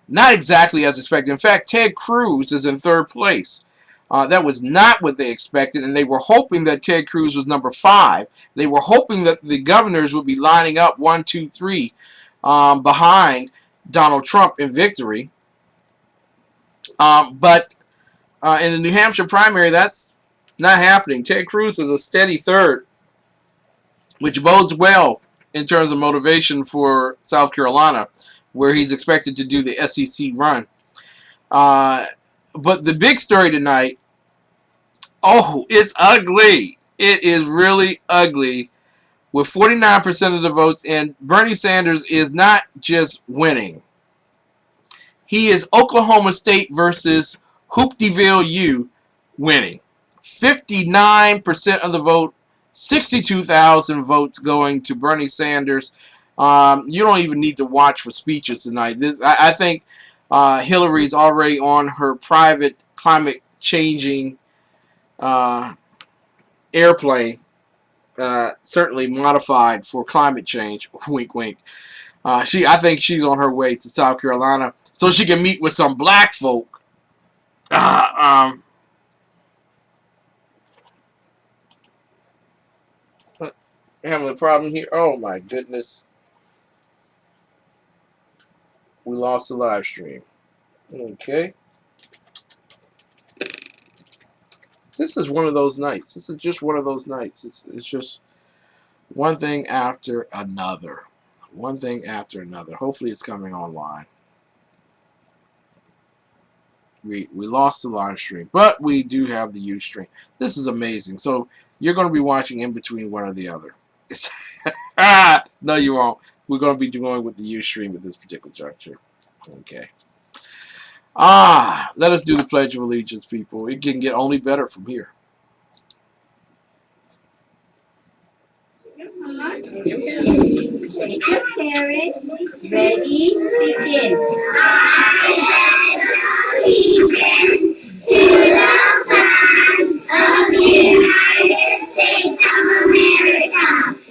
not exactly as expected. In fact, Ted Cruz is in third place. That was not what they expected, and they were hoping that Ted Cruz was number 5. They were hoping that the governors would be lining up 1, 2, 3 behind Donald Trump in victory. But in the New Hampshire primary, that's not happening. Ted Cruz is a steady third, which bodes well in terms of motivation for South Carolina, where he's expected to do the SEC run. But the big story tonight, it's ugly. It is really ugly with 49% of the votes, and Bernie Sanders is not just winning. He is Oklahoma State versus Hooptyville U winning. 59% of the vote, 62,000 votes going to Bernie Sanders. You don't even need to watch for speeches tonight. I think Hillary's already on her private climate changing airplane, certainly modified for climate change. Wink, wink. I think she's on her way to South Carolina so she can meet with some black folk. Having a problem here. Oh my goodness. We lost the live stream. Okay. This is one of those nights. This is just one of those nights. It's just one thing after another. One thing after another. Hopefully it's coming online. We lost the live stream, but we do have the Ustream. This is amazing. So you're going to be watching in between one or the other. No, you won't. We're going to be going with the Ustream at this particular juncture. Okay. Let us do the Pledge of Allegiance, people. It can get only better from here. Place your Paris. Ready, begin. To the flags of the United States of America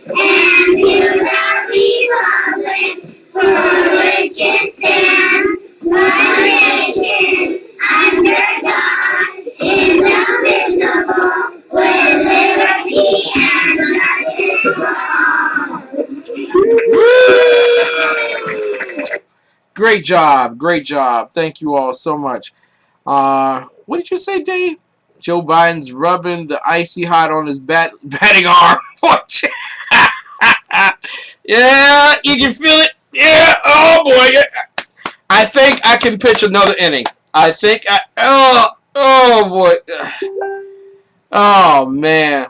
and to the republic for which it stands, one nation, under God, indivisible, with liberty and justice for all. Great job. Great job. Thank you all so much. What did you say, Dave? Joe Biden's rubbing the icy hot on his batting arm. Yeah, you can feel it. Yeah. Oh boy. I think I can pitch another inning. I think I. Oh boy. Oh man.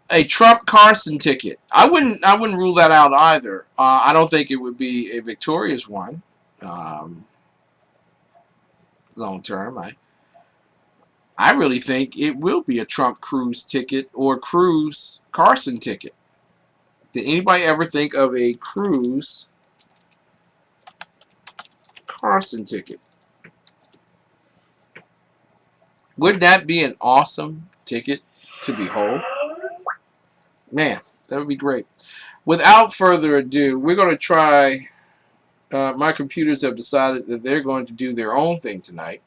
A Trump Carson ticket. I wouldn't rule that out either. I don't think it would be a victorious one, long term. I really think it will be a Trump Cruz ticket or Cruz Carson ticket. Did anybody ever think of a Cruz Carson ticket? Wouldn't that be an awesome ticket to behold? Man, that would be great. Without further ado, we're going to try. My computers have decided that they're going to do their own thing tonight.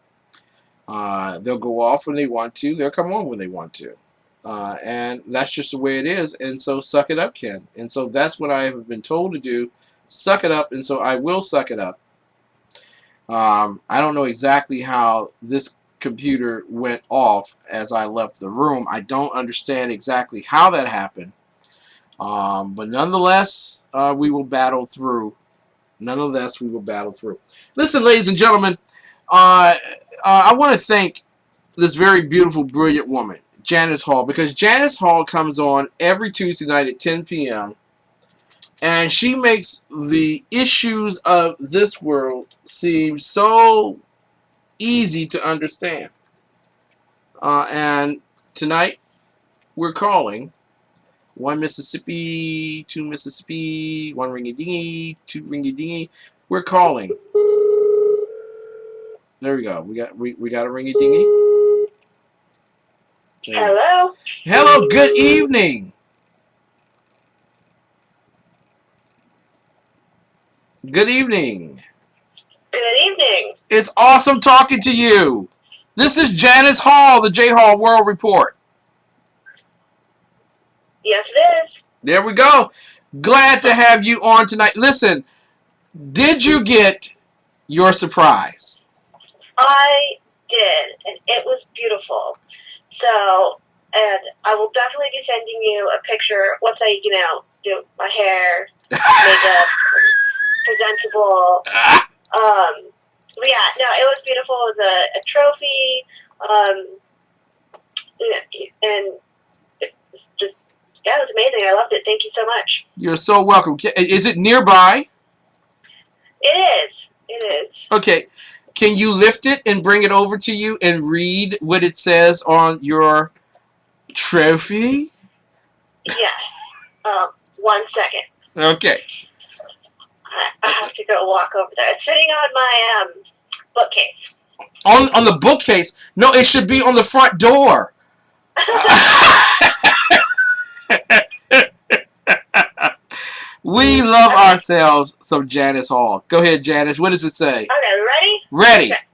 They'll go off when they want to. They'll come on when they want to. And that's just the way it is. And so suck it up, Ken. And so that's what I have been told to do. Suck it up. And so I will suck it up. I don't know exactly how this computer went off as I left the room. I don't understand exactly how that happened. But nonetheless, we will battle through. Nonetheless, we will battle through. Listen, ladies and gentlemen, I want to thank this very beautiful, brilliant woman, Janis Hall, because Janis Hall comes on every Tuesday night at 10 p.m. and she makes the issues of this world seem so easy to understand. And tonight, we're calling 1 Mississippi, 2 Mississippi, 1 ringy-dingy, 2 ringy-dingy. We're calling. There we go. We got a ringy-dingy. Hello. Hello. Good evening. Good evening. Good evening. It's awesome talking to you. This is Janis Hall, the J Hall World Report. Yes, it is. There we go. Glad to have you on tonight. Listen, did you get your surprise? I did, and it was beautiful. So, and I will definitely be sending you a picture once I, do my hair, makeup, presentable. But yeah, no, it was beautiful. It was a trophy, and it was just, yeah, it was amazing. I loved it. Thank you so much. You're so welcome. Is it nearby? It is. It is. Okay. Can you lift it and bring it over to you and read what it says on your trophy? Yes. 1 second. Okay. I have to go walk over there. It's sitting on my bookcase. On the bookcase? No, it should be on the front door. We love ourselves some Janis Hall. Go ahead, Janis. What does it say? Okay, ready? Ready. Okay.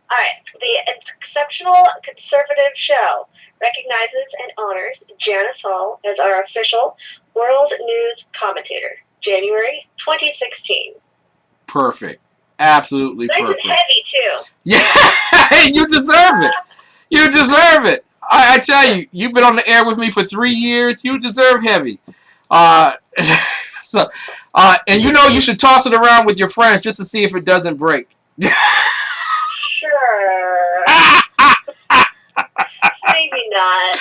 All right. The Exceptional Conservative Show recognizes and honors Janis Hall as our official World News Commentator, January 2016. Perfect. Absolutely nice perfect. And heavy, too. Yeah, you deserve it. You deserve it. I tell you, you've been on the air with me for 3 years. You deserve heavy. And you should toss it around with your friends just to see if it doesn't break. Sure. Maybe not.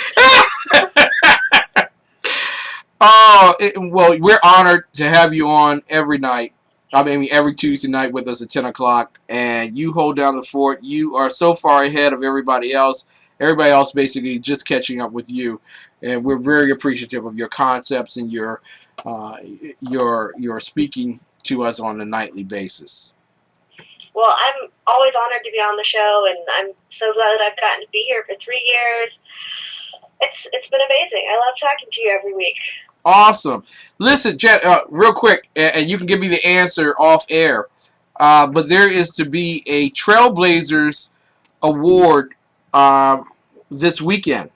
Well, we're honored to have you on every night. every Tuesday night with us at 10 o'clock, and you hold down the fort. You are so far ahead of everybody else. Everybody else basically just catching up with you, and we're very appreciative of your concepts and your speaking to us on a nightly basis. Well, I'm always honored to be on the show, and I'm so glad that I've gotten to be here for 3 years. It's been amazing. I love talking to you every week. Awesome. Listen, Jen, real quick, and you can give me the answer off air, but there is to be a Trailblazers Award this weekend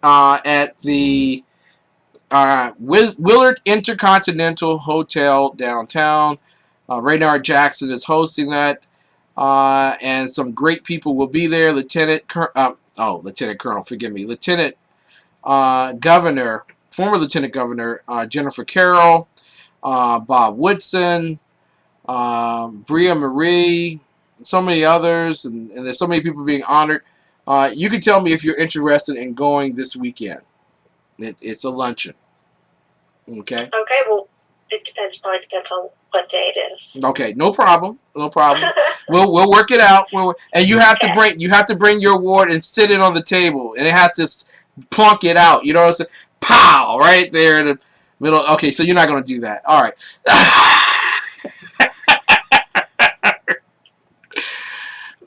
at the Willard Intercontinental Hotel downtown. Raynard Jackson is hosting that, and some great people will be there. Lieutenant Governor, former Lieutenant Governor Jennifer Carroll, Bob Woodson, Bria Marie, so many others, and there's so many people being honored. You can tell me if you're interested in going this weekend. It's a luncheon. Okay. Okay. Well, it probably depends on what day it is. Okay. No problem. No problem. We'll work it out. And you have to bring your award and sit it on the table, and it has to plunk it out. You know what I'm saying? Pow! Right there in the middle. Okay. So you're not going to do that. All right.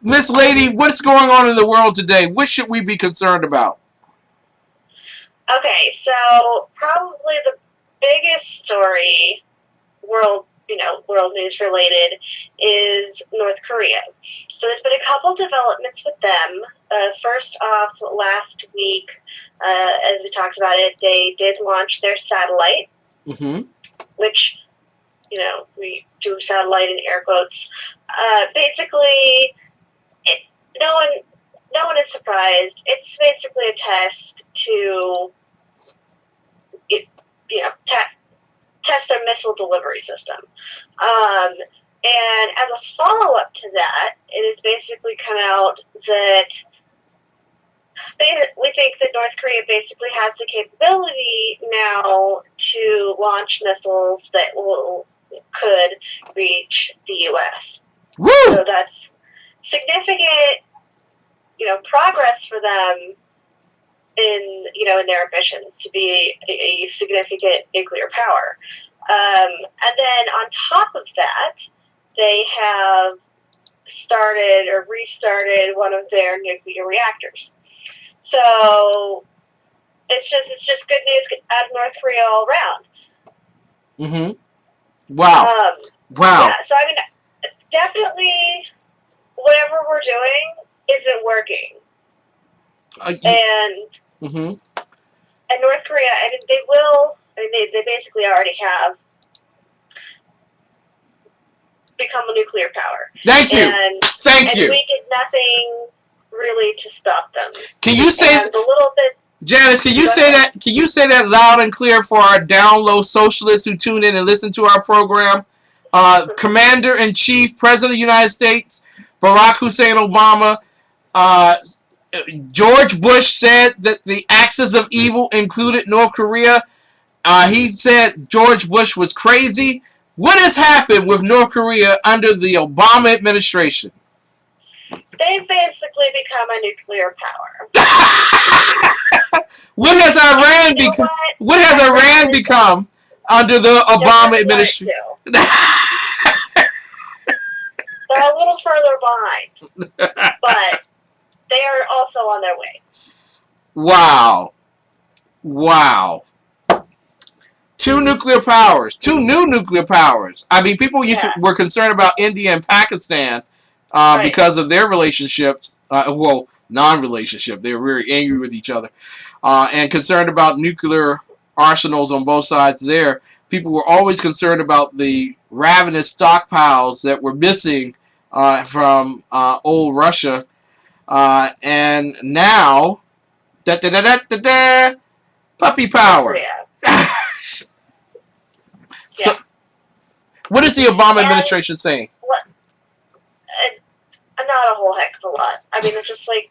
Miss Lady, what's going on in the world today? What should we be concerned about? Okay, so probably the biggest story, world news related, is North Korea. So there's been a couple developments with them. First off, last week, as we talked about it, they did launch their satellite, which, we do satellite in air quotes. Basically, no one is surprised. It's basically a test to, test their missile delivery system. And as a follow-up to that, it has basically come out that we think that North Korea basically has the capability now to launch missiles that could reach the U.S. Woo! So that's significant, progress for them in their ambitions to be a significant nuclear power. And then on top of that, they have started or restarted one of their nuclear reactors. So it's just good news out of North Korea all around. Wow. Wow. Yeah, so definitely whatever we're doing isn't working. And North Korea, they basically already have become a nuclear power. Thank you. Thank you. And we did nothing really to stop them. Can you say a little bit, Janis, can you say that? Can you say that loud and clear for our down low socialists who tune in and listen to our program? Commander-in-Chief, President of the United States, Barack Hussein Obama, George Bush said that the axis of evil included North Korea. He said George Bush was crazy. What has happened with North Korea under the Obama administration? They've basically become a nuclear power. What has Iran become? What has Iran become under the Obama administration? They're a little further behind, but they are also on their way. Wow. Wow. Two nuclear powers. Two new nuclear powers. I mean, people were concerned about India and Pakistan because of their relationships. Non-relationship. They were very angry with each other. And concerned about nuclear arsenals on both sides there. People were always concerned about the ravenous stockpiles that were missing from old Russia. And now, puppy power. So, what is the Obama administration saying? Not a whole heck of a lot. I mean, it's just like,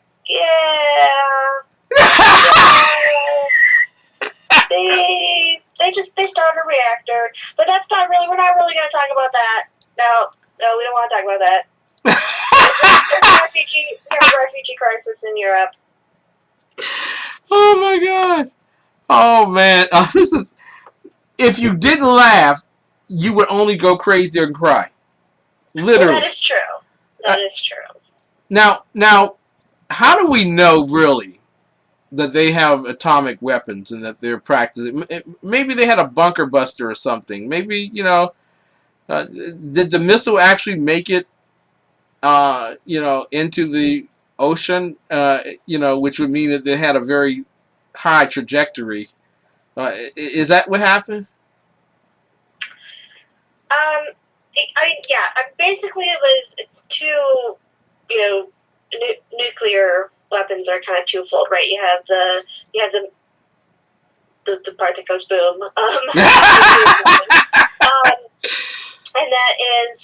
they they started a reactor, but that's not really. We're not really going to talk about that. No, we don't want to talk about that. There's a refugee crisis in Europe. Oh my God! Oh man, this is. If you didn't laugh, you would only go crazy and cry. Literally. Well, that is true. That is true. Now, how do we know really that they have atomic weapons and that they're practicing? Maybe they had a bunker buster or something. Maybe did the missile actually make it? Into the ocean. Which would mean that they had a very high trajectory. Is that what happened? Basically it was two, nuclear weapons are kind of twofold, right? You have the part that goes boom, and that is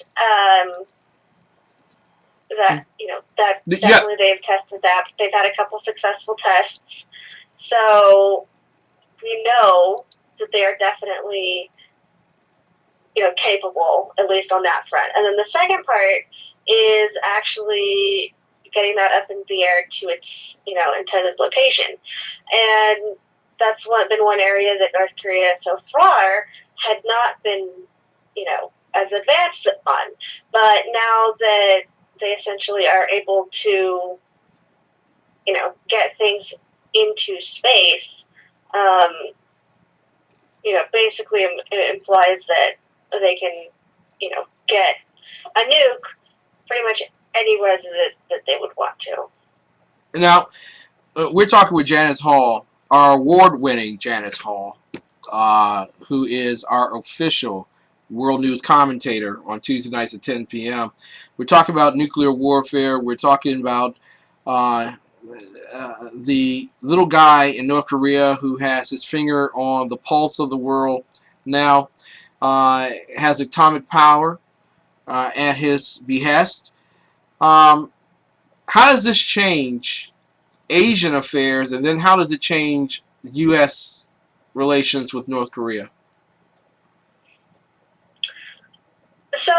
that definitely they've tested that. They've had a couple successful tests, so we know that they are definitely capable, at least on that front. And then the second part is actually getting that up in the air to its intended location, and that's been one area that North Korea so far had not been as advanced on. But now that they essentially are able to get things into space, basically it implies that they can get a nuke pretty much anywhere that they would want to. Now, we're talking with Janis Hall, our award-winning Janis Hall, who is our official world news commentator on Tuesday nights at 10 p.m. We're talking about nuclear warfare. We're talking about the little guy in North Korea who has his finger on the pulse of the world now, has atomic power at his behest. How does this change Asian affairs, and then how does it change U.S. relations with North Korea? So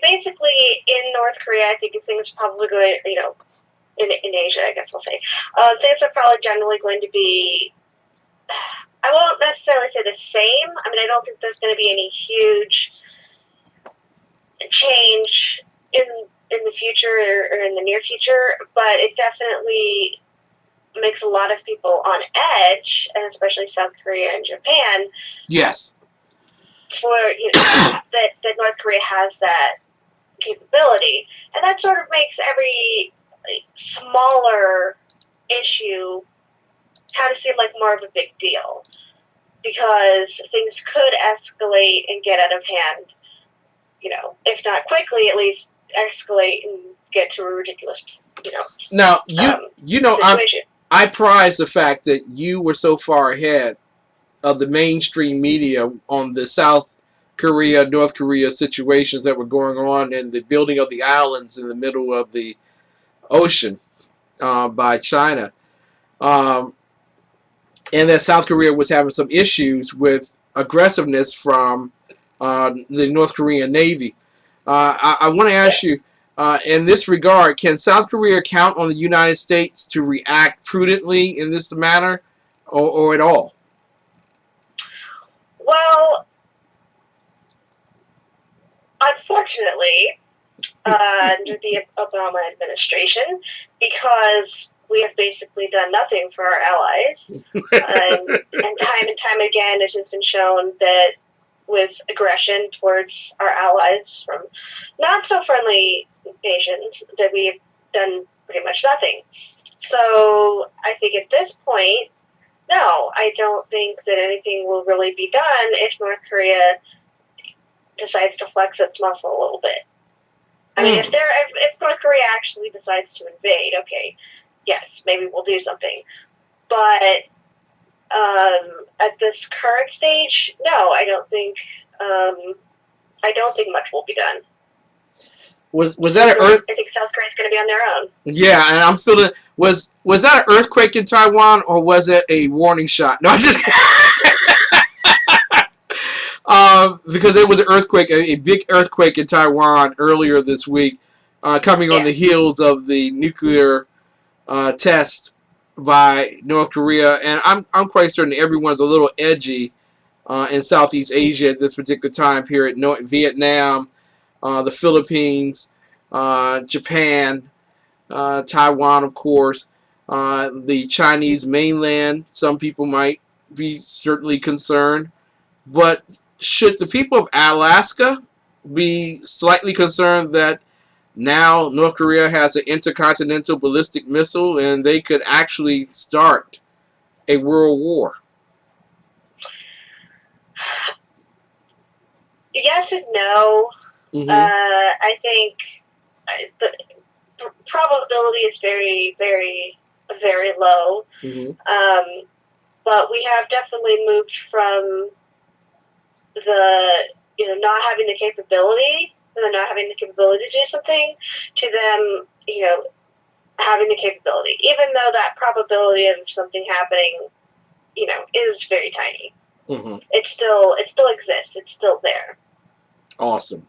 basically in North Korea, I think things are probably going, in Asia, I guess we'll say, things are probably generally going to be, I won't necessarily say the same. I don't think there's going to be any huge change in the future or in the near future, but it definitely makes a lot of people on edge, and especially South Korea and Japan. Yes. For that North Korea has that capability, and that sort of makes every smaller issue kind of seem like more of a big deal, because things could escalate and get out of hand. If not quickly, at least escalate and get to a ridiculous, Now situation. I prize the fact that you were so far ahead of the mainstream media on the South Korea, North Korea situations that were going on, and the building of the islands in the middle of the ocean by China, and that South Korea was having some issues with aggressiveness from the North Korean Navy. I want to ask you, in this regard, can South Korea count on the United States to react prudently in this matter, or at all? Well, unfortunately, under the Obama administration, because we have basically done nothing for our allies, and time again it has been shown that with aggression towards our allies from not so friendly nations, that we have done pretty much nothing. So I think at this point, no, I don't think that anything will really be done if North Korea decides to flex its muscle a little bit. If North Korea actually decides to invade, okay, yes, maybe we'll do something. But at this current stage, no, I don't think much will be done. Was that an earth? I think South Korea's going to be on their own. Yeah, and I'm feeling was that an earthquake in Taiwan or was it a warning shot? No, I just because it was an earthquake, a big earthquake in Taiwan earlier this week, coming on the heels of the nuclear test by North Korea, and I'm quite certain everyone's a little edgy in Southeast Asia at this particular time period. Vietnam, the Philippines, Japan, Taiwan, of course, the Chinese mainland. Some people might be certainly concerned, but should the people of Alaska be slightly concerned that now North Korea has an intercontinental ballistic missile and they could actually start a world war? Yes and no. I think the probability is very, very, very low. But we have definitely moved from the not having the capability, and not having the capability to do something, to them having the capability, even though that probability of something happening is very tiny. It still exists. It's still there. Awesome.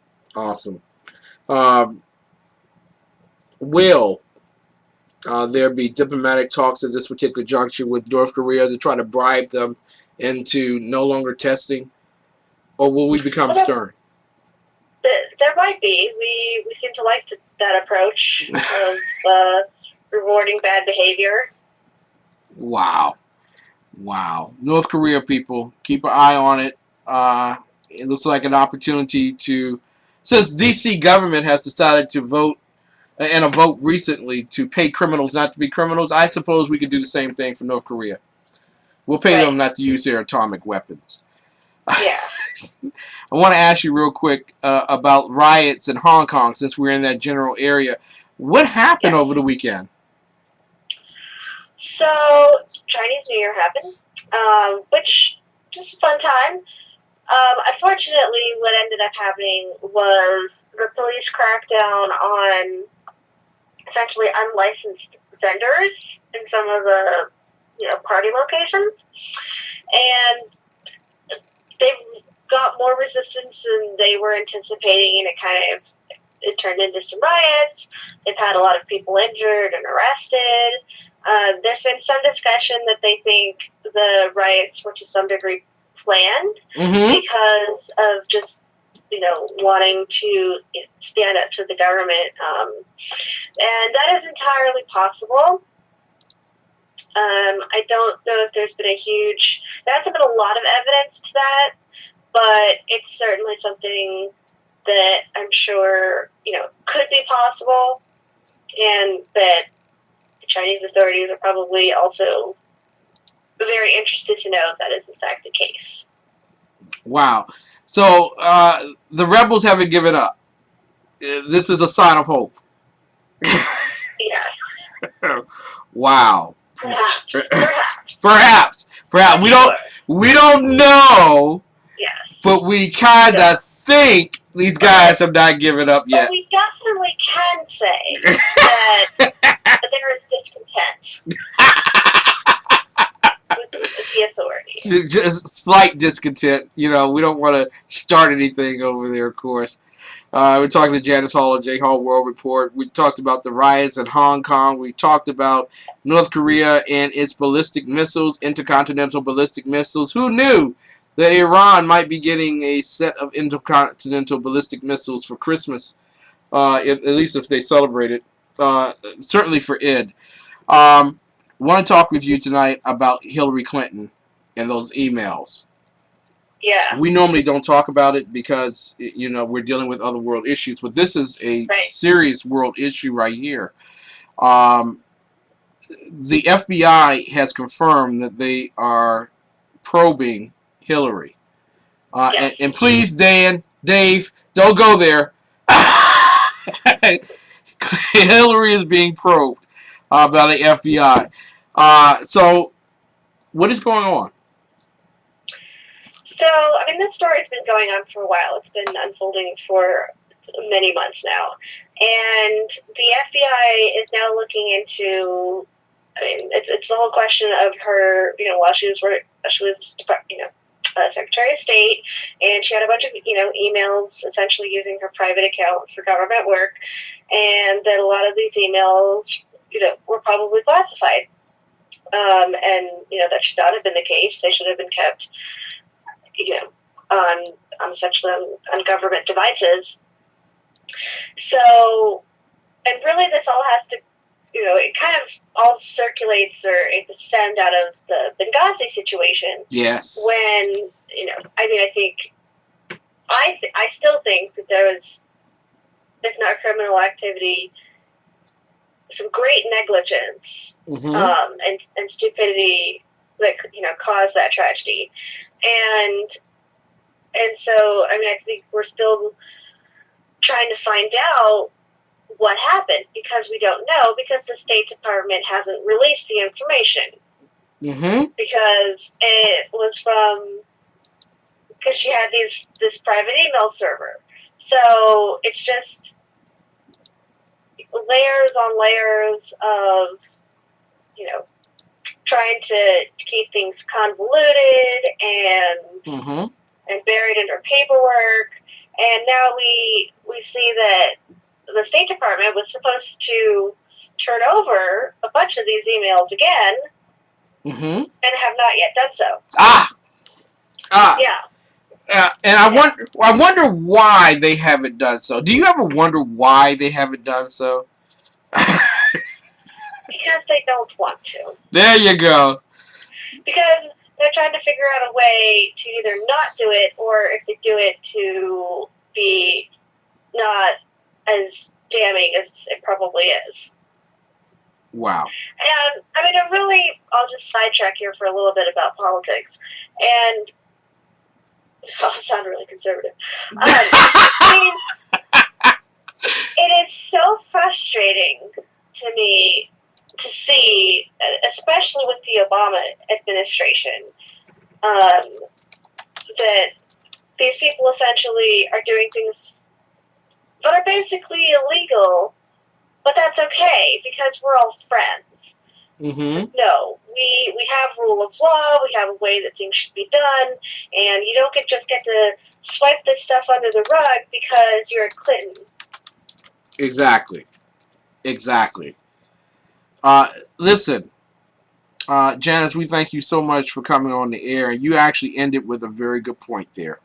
Will there be diplomatic talks at this particular juncture with North Korea to try to bribe them into no longer testing, or will we become stern? There might be. We seem to like that approach of rewarding bad behavior. Wow. North Korea people, keep an eye on it. It looks like an opportunity to, since D.C. government has decided to vote, and a vote recently, to pay criminals not to be criminals, I suppose we could do the same thing for North Korea. We'll pay them not to use their atomic weapons. Yeah. I want to ask you real quick about riots in Hong Kong, since we're in that general area. What happened over the weekend? So, Chinese New Year happened, which was a fun time. Unfortunately, what ended up happening was the police cracked down on essentially unlicensed vendors in some of the party locations, and they got more resistance than they were anticipating, and it turned into some riots. They've had a lot of people injured and arrested. There's been some discussion that they think the riots were to some degree planned because of just wanting to stand up to the government, and that is entirely possible. I don't know if there's been there hasn't been a lot of evidence to that, but it's certainly something that I'm sure could be possible, and that the Chinese authorities are probably also very interested to know if that is in fact the case. Wow. So the rebels haven't given up. This is a sign of hope. Yeah. Wow. Perhaps. We don't know. Yes. But we kind of think these guys have not given up yet. But we definitely can say that there is discontent with the authorities. Just slight discontent. We don't want to start anything over there, of course. We're talking to Janis Hall of J. Hall World Report. We talked about the riots in Hong Kong. We talked about North Korea and its ballistic missiles, intercontinental ballistic missiles. Who knew that Iran might be getting a set of intercontinental ballistic missiles for Christmas, at least if they celebrate it, certainly for Eid. I want to talk with you tonight about Hillary Clinton and those emails. Yeah. We normally don't talk about it because, we're dealing with other world issues, but this is a serious world issue right here. The FBI has confirmed that they are probing Hillary. And please, Dave, don't go there. Hillary is being probed by the FBI. So, what is going on? So, this story's been going on for a while. It's been unfolding for many months now. And the FBI is now looking into. I mean, it's the whole question of her. While she was Secretary of State, and she had a bunch of emails essentially using her private account for government work, and that a lot of these emails were probably classified, and that should not have been the case. They should have been kept on government devices. So, and really this all has to, it kind of all circulates or it stems out of the Benghazi situation. Yes. When, I still think that there was, if not criminal activity, some great negligence and stupidity that caused that tragedy. And so, I think we're still trying to find out what happened because we don't know, because the State Department hasn't released the information. Because it was because she had this private email server. So it's just layers on layers of, trying to keep things convoluted and buried under paperwork. And now we see that the State Department was supposed to turn over a bunch of these emails again and have not yet done so. Yeah. And I wonder why they haven't done so. Do you ever wonder why they haven't done so? Because they don't want to. There you go. Because they're trying to figure out a way to either not do it, or if they do it, to be not as damning as it probably is. Wow. And, I'll just sidetrack here for a little bit about politics. And I'll sound really conservative. It is so frustrating to me to see, especially with the Obama administration, that these people essentially are doing things that are basically illegal, but that's okay because we're all friends. No, we have rule of law, we have a way that things should be done, and you don't just get to swipe this stuff under the rug because you're a Clinton. Exactly. Listen, Janis, we thank you so much for coming on the air, and you actually ended with a very good point there.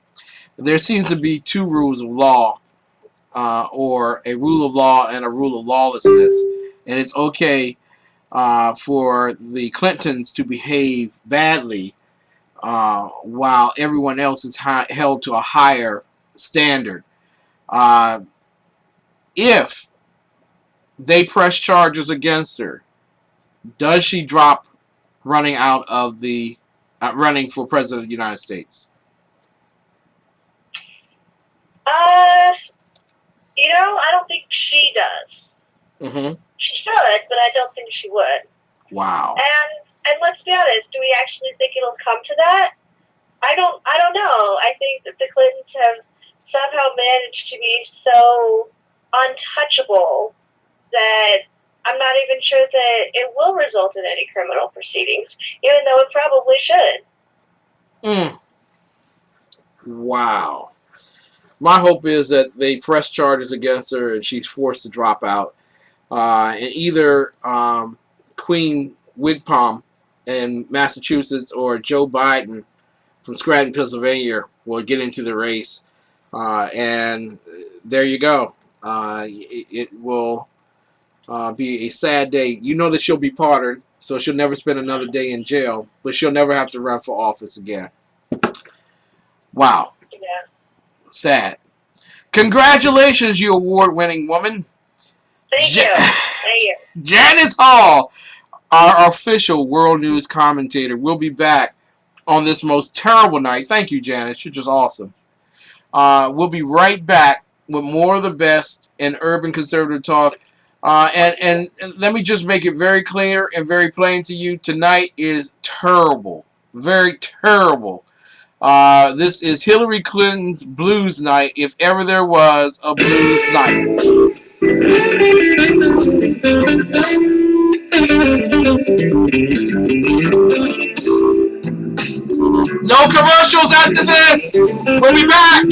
There seems to be two rules of law, or a rule of law and a rule of lawlessness, and it's okay for the Clintons to behave badly while everyone else is held to a higher standard. If they press charges against her, does she drop running out of the running for president of the United States? I don't think she does. She should, but I don't think she would. Wow. And let's be honest, do we actually think it'll come to that? I don't know. I think that the Clintons have somehow managed to be so untouchable that I'm not even sure that it will result in any criminal proceedings, even though it probably should. Wow. My hope is that they press charges against her and she's forced to drop out. And either Queen Wigpam in Massachusetts or Joe Biden from Scranton, Pennsylvania will get into the race. And there you go. It will be a sad day. You know that she'll be pardoned, so she'll never spend another day in jail, but she'll never have to run for office again. Wow. Yeah. Sad. Congratulations, you award-winning woman. Thank you. Janis Hall, our official world news commentator, will be back on this most terrible night. Thank you, Janis. You're just awesome. We'll be right back with more of the best in urban conservative talk. And let me just make it very clear and very plain to you. Tonight is terrible. Very terrible. This is Hillary Clinton's blues night, if ever there was a blues night. after this. We'll be back.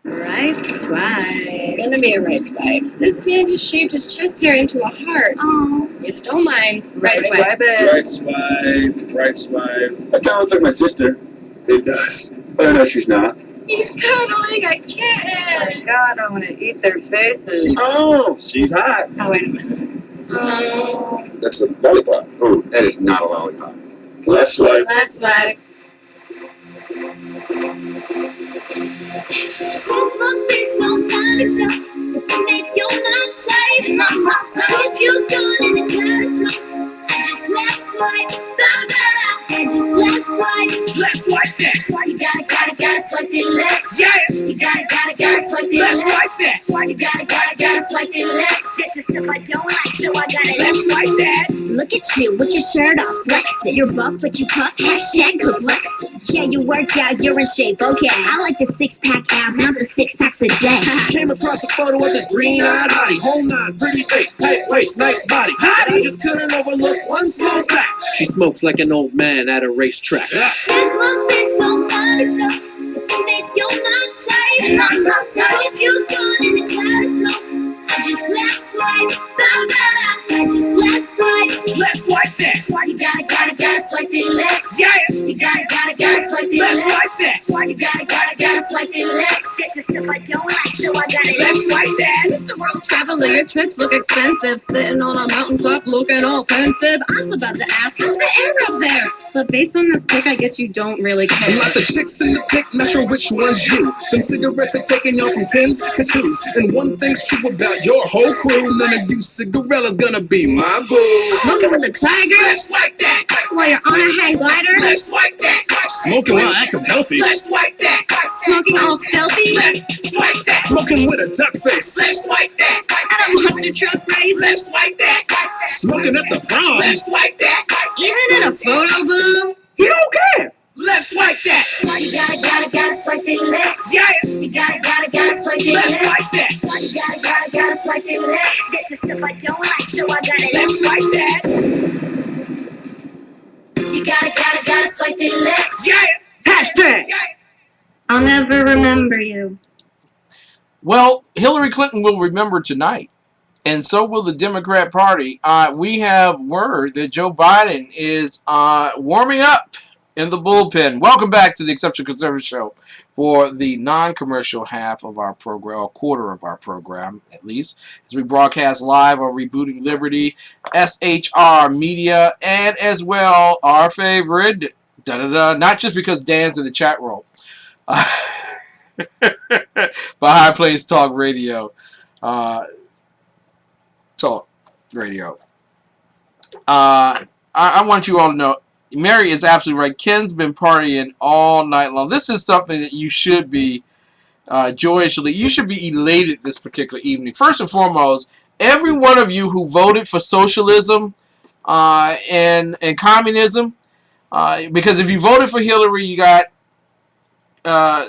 Right swipe. It's gonna be a right swipe. This man just shaved his chest hair into a heart. Oh. You stole mine. Right swipe it. Right swipe. Right swipe. That kind of looks like my sister. It does. But I know she's not. He's cuddling a kitten. Oh God, I want to eat their faces. Oh, she's hot. Oh, wait a minute. Oh. That's a lollipop. Oh, that is not a lollipop. Left swipe. Left swipe. This must be some kind of joke. If you think you're not tight and I'm not tight, if you're good in the cloud of smoke, I just left swipe, blah blah. I just left swipe. Left swipe that. You gotta swipe it left. Yeah. You gotta swipe it Left left. swipe that. You gotta swipe it left. This is stuff I don't like, so I gotta Left swipe that. Look at you with your shirt off, flexing. You're buff, but you puff. Hashtag good flexing. Yeah, you work out, you're in shape. Okay, I like the 6-pack abs, not the 6 packs a day. Came across a photo of this green-eyed hottie. Whole nine, pretty face, tight waist, nice body. Hottie! I just couldn't overlook one small fact. She smokes like an old man at a racetrack. This must be some kind of joke. If you think you're not tight and I'm not tight, if you're good in the cloud of smoke, I just left swipe, blah blah. I just left swipe. Left swipe that. You gotta swipe it left. Yeah. You gotta swipe it Left left. swipe that. You gotta swipe it left. This is stuff I don't like, so I gotta Left swipe that. Mr. World Traveler, your trips look expensive. Sitting on a mountaintop looking all pensive. I was about to ask, how's the air up there? But based on this pic, I guess you don't really care. Lots of chicks in the pic, not sure which one's you. Them cigarettes are taking y'all from 10s to 2s. And one thing's true about your whole crew, none of you cigarella's gonna be my boo. Smoking with a tiger? Left swipe that. While you're on a hang glider? Left swipe that. Smoking while acting healthy. Left swipe that. Smoking all stealthy? Left swipe that. Smoking with a duck face. Left swipe that. At a monster truck race? Left swipe that. Smoking at the prom. Left swipe that. Even in a photo booth? You don't care. Left swipe that. You gotta swipe it left. Yeah. You gotta swipe it Left left. swipe that. You gotta swipe it left. This is stuff I don't like, so I gotta Left swipe that. You gotta swipe it left. Yeah. Hashtag. I'll never remember you. Well, Hillary Clinton will remember tonight, and so will the Democrat Party. We have word that Joe Biden is warming up in the bullpen. Welcome back to the Exceptional Conservative Show for the non-commercial half of our program, or quarter of our program, at least, as we broadcast live on Rebooting Liberty, SHR Media, and as well our favorite, not just because Dan's in the chat room, but High Plains Talk Radio. Talk Radio. I want you all to know, Mary is absolutely right. Ken's been partying all night long. This is something that you should be joyously, you should be elated this particular evening. First and foremost, every one of you who voted for socialism and communism, because if you voted for Hillary, you got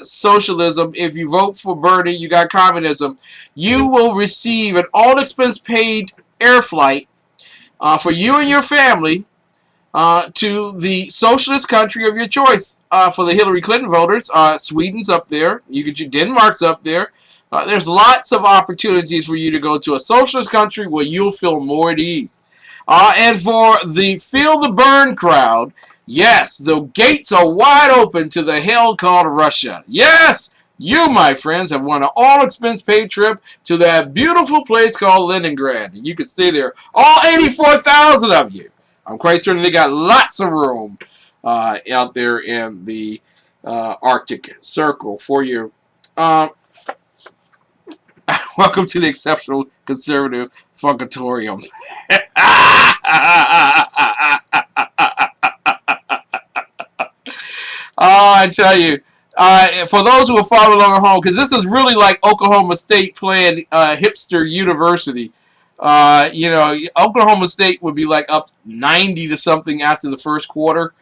socialism. If you vote for Bernie, you got communism. You will receive an all-expense-paid air flight for you and your family to the socialist country of your choice. For the Hillary Clinton voters, Sweden's up there. You get your Denmark's up there. There's lots of opportunities for you to go to a socialist country where you'll feel more at ease. And for the Feel the Burn crowd, yes, the gates are wide open to the hell called Russia. Yes, you, my friends, have won an all-expense-paid trip to that beautiful place called Leningrad. And you can stay there, all 84,000 of you. I'm quite certain they got lots of room out there in the Arctic Circle for you. Welcome to the Exceptional Conservative Funkatorium. I tell you, for those who are following along at home, because this is really like Oklahoma State playing hipster university. Oklahoma State would be like up 90 to something after the first quarter,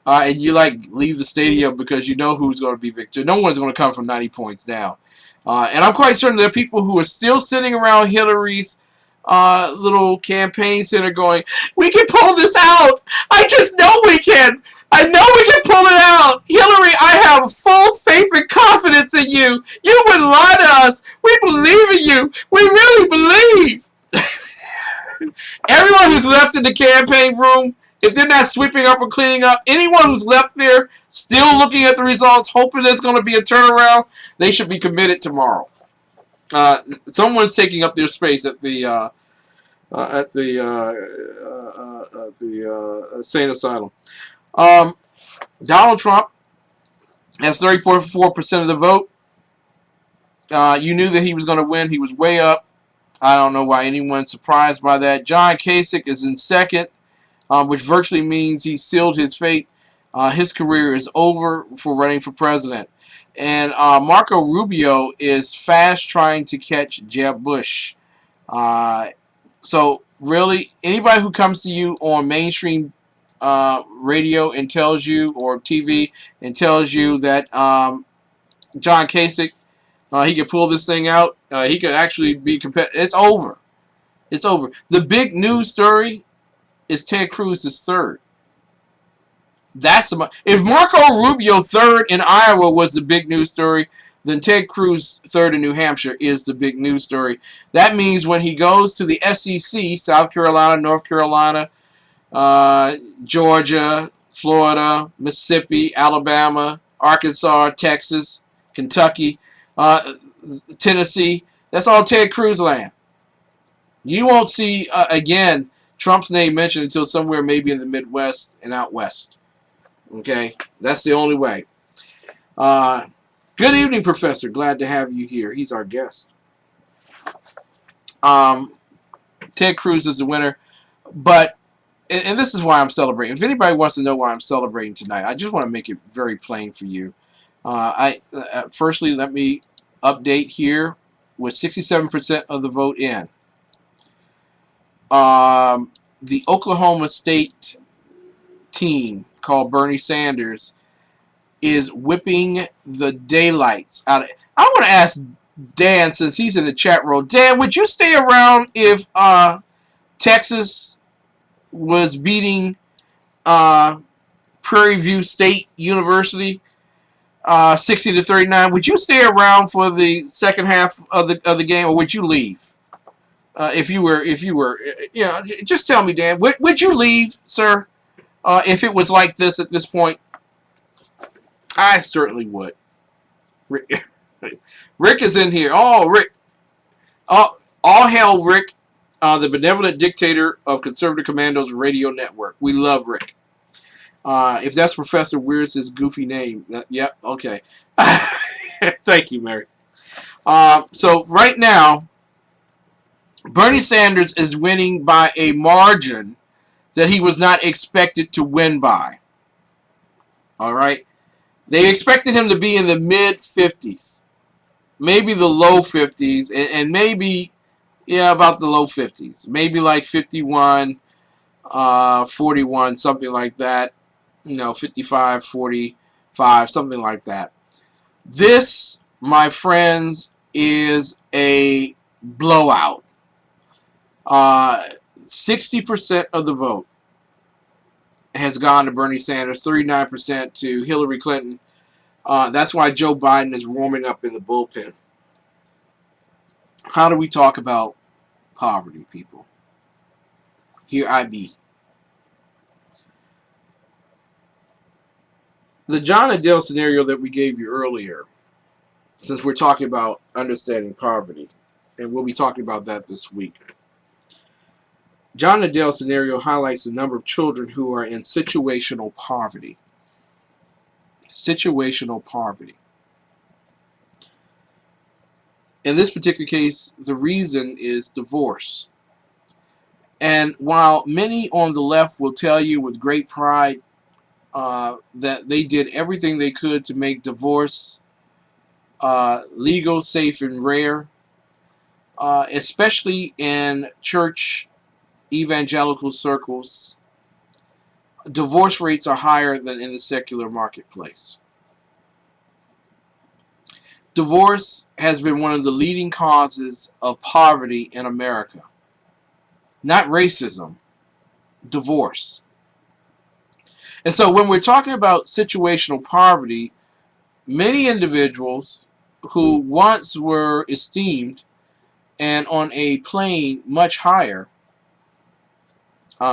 and you like leave the stadium because you know who's going to be victor. No one's going to come from 90 points down. And I'm quite certain there are people who are still sitting around Hillary's little campaign center going, we can pull this out. I just know we can. I know we can pull it out. Hillary, I have full faith and confidence in you. You wouldn't lie to us. We believe in you. We really believe. Everyone who's left in the campaign room, if they're not sweeping up or cleaning up, anyone who's left there still looking at the results, hoping there's going to be a turnaround, they should be committed tomorrow. Someone's taking up their space at the sane asylum. Donald Trump has 30.4% of the vote. You knew that he was going to win. He was way up. I don't know why anyone's surprised by that. John Kasich is in second, which virtually means he sealed his fate. His career is over for running for president. And Marco Rubio is fast trying to catch Jeb Bush. So really, anybody who comes to you on mainstream radio and tells you, or TV, and tells you that John Kasich, he could pull this thing out, he could actually be competitive. It's over. It's over. The big news story is Ted Cruz is third. If Marco Rubio third in Iowa was the big news story, then Ted Cruz third in New Hampshire is the big news story. That means when he goes to the SEC, South Carolina, North Carolina, Georgia, Florida, Mississippi, Alabama, Arkansas, Texas, Kentucky, Tennessee, that's all Ted Cruz land. You won't see, again, Trump's name mentioned until somewhere maybe in the Midwest and out west. Okay? That's the only way. Good evening, Professor. Glad to have you here. He's our guest. Ted Cruz is the winner. But, and this is why I'm celebrating. If anybody wants to know why I'm celebrating tonight, I just want to make it very plain for you. Firstly, let me update here with 67% of the vote in. The Oklahoma State team called Bernie Sanders is whipping the daylights out of it. I want to ask Dan, since he's in the chat room. Dan, would you stay around if Texas was beating Prairie View State University 60-39? Would you stay around for the second half of the game, or would you leave? If you were, just tell me, Dan. Would you leave, sir, if it was like this at this point? I certainly would. Rick, Rick is in here. Oh, Rick. All hail Rick, the benevolent dictator of Conservative Commandos Radio Network. We love Rick. If that's Professor Weird's goofy name. Yep, okay. Thank you, Mary. So right now, Bernie Sanders is winning by a margin that he was not expected to win by. All right? They expected him to be in the mid-50s. Maybe the low 50s, and maybe, yeah, about the low 50s. Maybe like 51, 41, something like that. 55, 45, something like that. This, my friends, is a blowout. 60% of the vote has gone to Bernie Sanders, 39% to Hillary Clinton. That's why Joe Biden is warming up in the bullpen. How do we talk about poverty, people? Here I be. The John and Dale scenario that we gave you earlier, since we're talking about understanding poverty, and we'll be talking about that this week. John and Dale scenario highlights the number of children who are in situational poverty. Situational poverty. In this particular case, the reason is divorce. And while many on the left will tell you with great pride that they did everything they could to make divorce legal, safe, and rare, especially in church evangelical circles, divorce rates are higher than in the secular marketplace. Divorce has been one of the leading causes of poverty in America. Not racism, divorce. And so when we're talking about situational poverty, many individuals who once were esteemed and on a plane much higher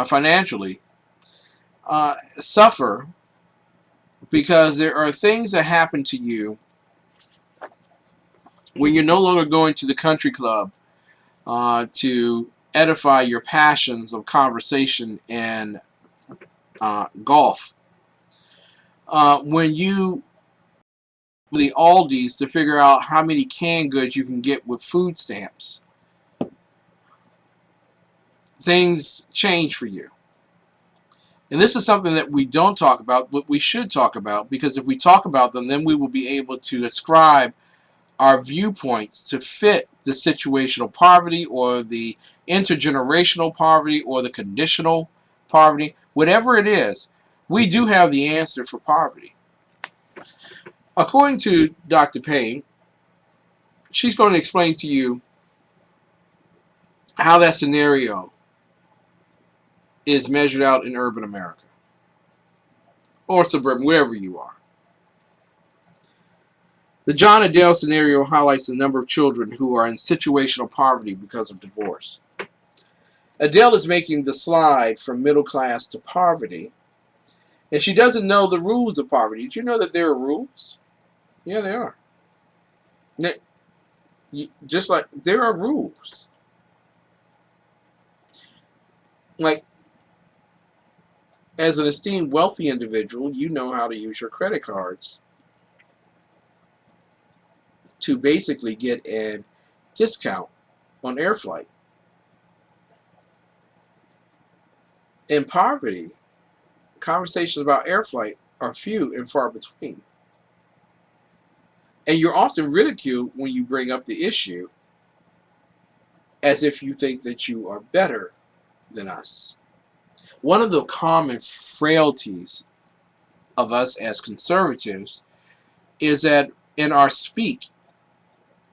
financially suffer because there are things that happen to you when you're no longer going to the country club to edify your passions of conversation and golf. When you the Aldi's to figure out how many canned goods you can get with food stamps, things change for you. And this is something that we don't talk about, but we should talk about, because if we talk about them, then we will be able to ascribe our viewpoints to fit the situational poverty or the intergenerational poverty or the conditional poverty. Whatever it is, we do have the answer for poverty. According to Dr. Payne, she's going to explain to you how that scenario is measured out in urban America or suburban, wherever you are. The John and Dale scenario highlights the number of children who are in situational poverty because of divorce. Adele is making the slide from middle class to poverty, and she doesn't know the rules of poverty. Did you know that there are rules? Yeah, there are. Just like there are rules. Like, as an esteemed wealthy individual, you know how to use your credit cards to basically get a discount on air flight. In poverty, conversations about air flight are few and far between. And you're often ridiculed when you bring up the issue as if you think that you are better than us. One of the common frailties of us as conservatives is that in our speak,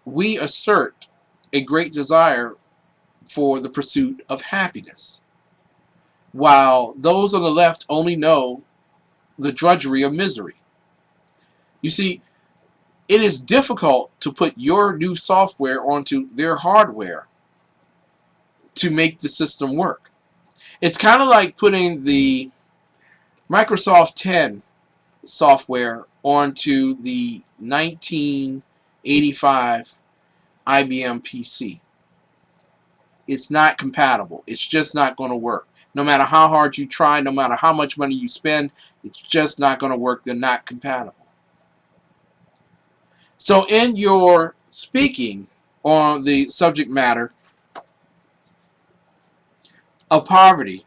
we assert a great desire for the pursuit of happiness, while those on the left only know the drudgery of misery. You see, it is difficult to put your new software onto their hardware to make the system work. It's kind of like putting the Microsoft 10 software onto the 1985 IBM PC. It's not compatible. It's just not going to work. No matter how hard you try, no matter how much money you spend, it's just not going to work. They're not compatible. So in your speaking on the subject matter of poverty,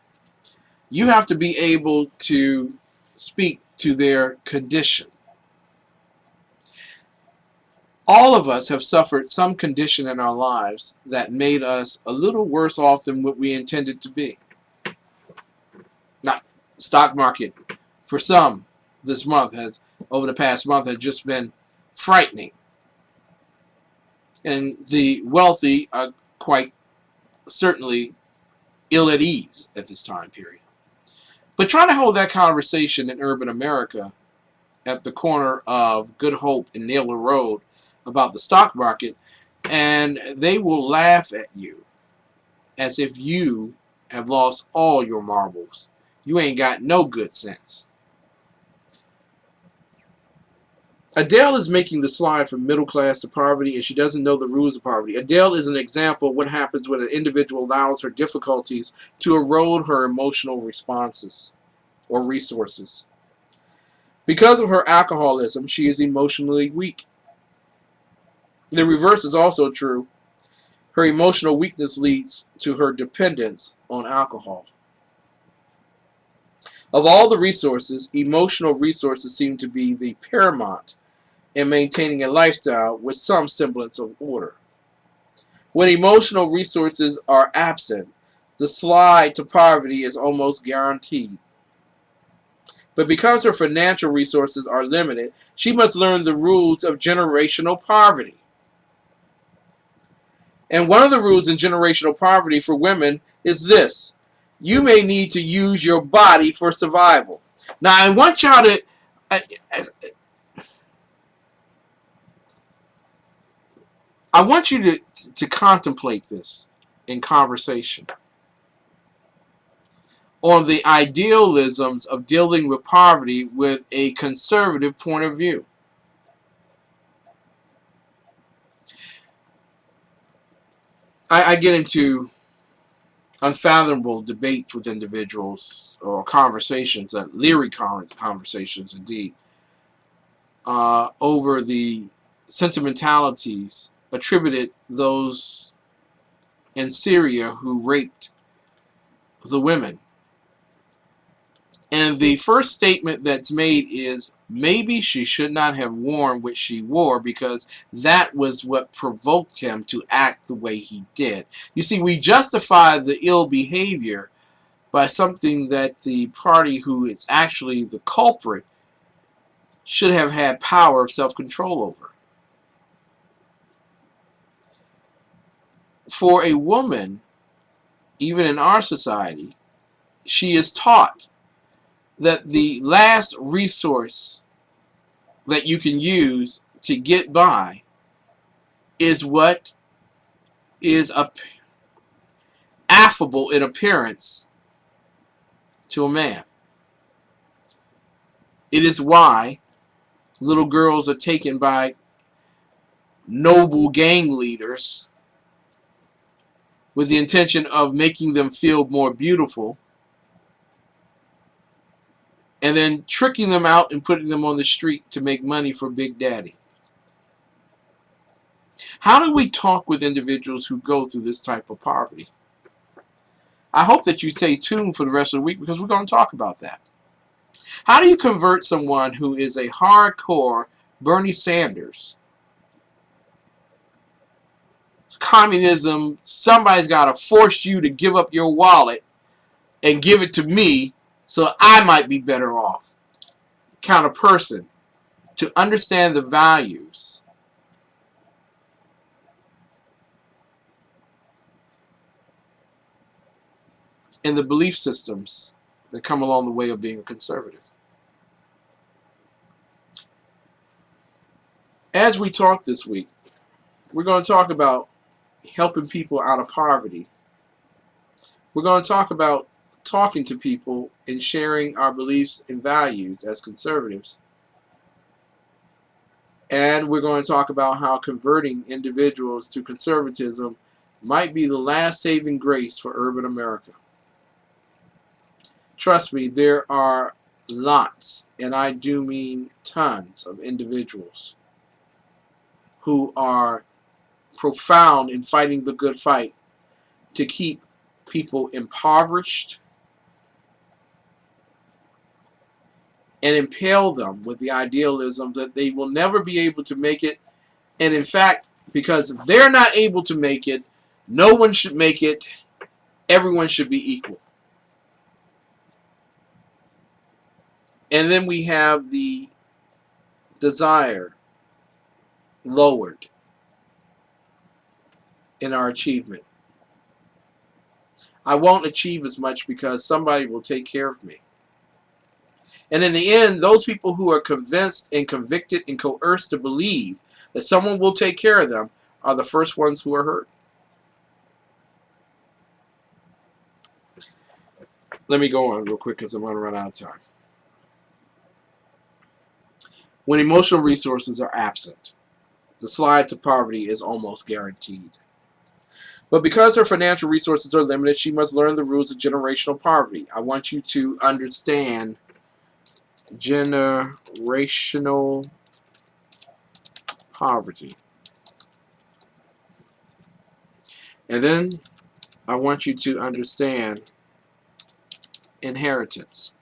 you have to be able to speak to their condition. All of us have suffered some condition in our lives that made us a little worse off than what we intended to be. Now, stock market for some this month over the past month, has just been frightening. And the wealthy are quite certainly ill at ease at this time period. But trying to hold that conversation in urban America at the corner of Good Hope and Naylor Road about the stock market, and they will laugh at you as if you have lost all your marbles. You ain't got no good sense. Adele is making the slide from middle class to poverty, and she doesn't know the rules of poverty. Adele is an example of what happens when an individual allows her difficulties to erode her emotional responses or resources. Because of her alcoholism, she is emotionally weak. The reverse is also true. Her emotional weakness leads to her dependence on alcohol. Of all the resources, emotional resources seem to be the paramount in maintaining a lifestyle with some semblance of order. When emotional resources are absent, the slide to poverty is almost guaranteed. But because her financial resources are limited, she must learn the rules of generational poverty. And one of the rules in generational poverty for women is this: you may need to use your body for survival. Now, I want y'all to I want you to contemplate this in conversation on the idealisms of dealing with poverty with a conservative point of view. I get into unfathomable debates with individuals, or conversations, leery conversations indeed, over the sentimentalities attributed those in Syria who raped the women. And the first statement that's made is, maybe she should not have worn what she wore because that was what provoked him to act the way he did. You see, we justify the ill behavior by something that the party who is actually the culprit should have had power of self-control over. For a woman, even in our society, she is taught that the last resource that you can use to get by is what is affable in appearance to a man. It is why little girls are taken by noble gang leaders with the intention of making them feel more beautiful, and then tricking them out and putting them on the street to make money for Big Daddy. How do we talk with individuals who go through this type of poverty? I hope that you stay tuned for the rest of the week, because we're going to talk about that. How do you convert someone who is a hardcore Bernie Sanders? Communism, somebody's got to force you to give up your wallet and give it to me so I might be better off, kind of person, to understand the values and the belief systems that come along the way of being conservative. As we talk this week, we're going to talk about helping people out of poverty. We're going to talk about talking to people and sharing our beliefs and values as conservatives. And we're going to talk about how converting individuals to conservatism might be the last saving grace for urban America. Trust me, there are lots, and I do mean tons, of individuals who are profound in fighting the good fight to keep people impoverished and impale them with the idealism that they will never be able to make it. And in fact, because if they're not able to make it, no one should make it. Everyone should be equal. And then we have the desire lowered in our achievement. I won't achieve as much because somebody will take care of me. And in the end, those people who are convinced and convicted and coerced to believe that someone will take care of them are the first ones who are hurt. Let me go on real quick because I'm going to run out of time. When emotional resources are absent, the slide to poverty is almost guaranteed. But because her financial resources are limited, she must learn the rules of generational poverty. I want you to understand generational poverty. And then I want you to understand inheritance.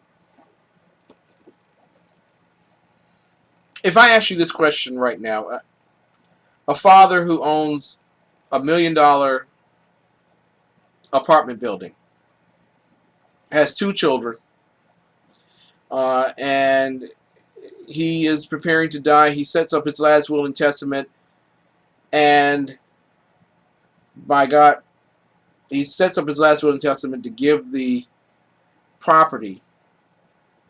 If I ask you this question right now, a father who owns $1 million apartment building, has 2 children, and he is preparing to die. He sets up his last will and testament, and by God, he sets up his last will and testament to give the property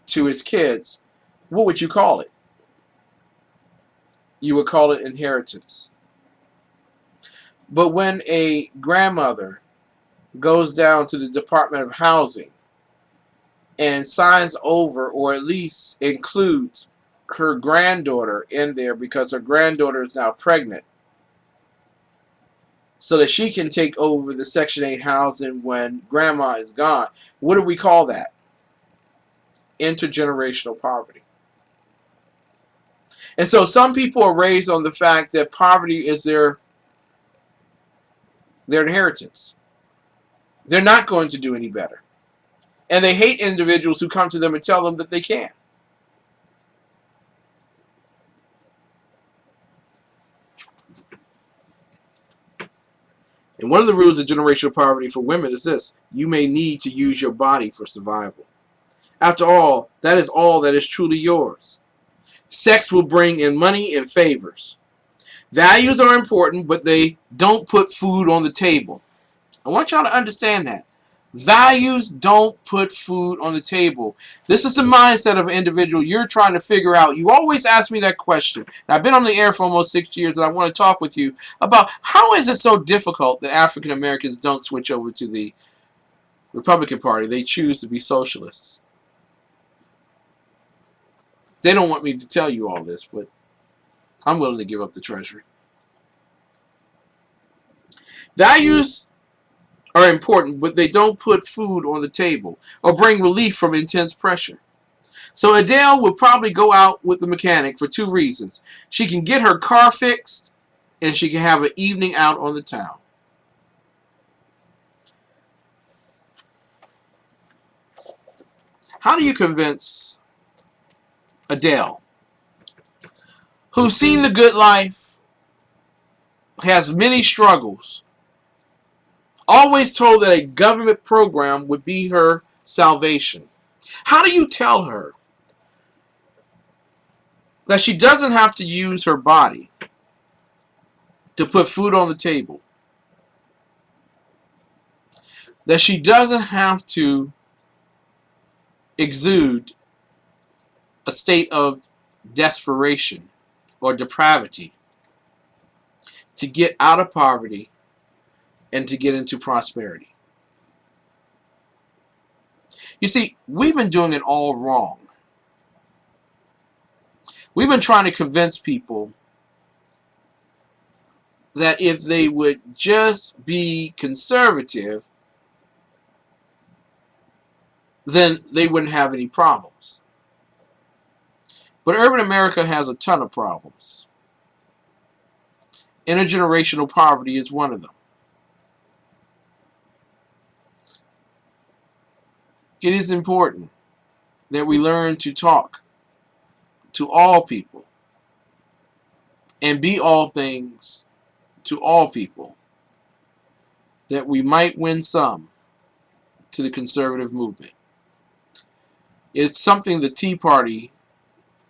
to his kids. What would you call it? You would call it inheritance. But when a grandmother goes down to the Department of Housing and signs over, or at least includes her granddaughter in there because her granddaughter is now pregnant, so that she can take over the Section 8 housing when grandma is gone, what do we call that? Intergenerational poverty. And so some people are raised on the fact that poverty is their inheritance. They're not going to do any better. And they hate individuals who come to them and tell them that they can. And one of the rules of generational poverty for women is this: you may need to use your body for survival. After all that is truly yours. Sex will bring in money and favors. Values are important, but they don't put food on the table. I want y'all to understand that. Values don't put food on the table. This is the mindset of an individual you're trying to figure out. You always ask me that question. And I've been on the air for almost 6 years, and I want to talk with you about how is it so difficult that African Americans don't switch over to the Republican Party. They choose to be socialists. They don't want me to tell you all this, but I'm willing to give up the treasury. Values are important, but they don't put food on the table or bring relief from intense pressure. So Adele will probably go out with the mechanic for 2 reasons. She can get her car fixed, and she can have an evening out on the town. How do you convince Adele, who's seen the good life, has many struggles, always told that a government program would be her salvation? How do you tell her that she doesn't have to use her body to put food on the table? That she doesn't have to exude a state of desperation or depravity to get out of poverty and to get into prosperity? You see, we've been doing it all wrong. We've been trying to convince people that if they would just be conservative, then they wouldn't have any problems. But urban America has a ton of problems. Intergenerational poverty is one of them. It is important that we learn to talk to all people and be all things to all people, that we might win some to the conservative movement. It's something the Tea Party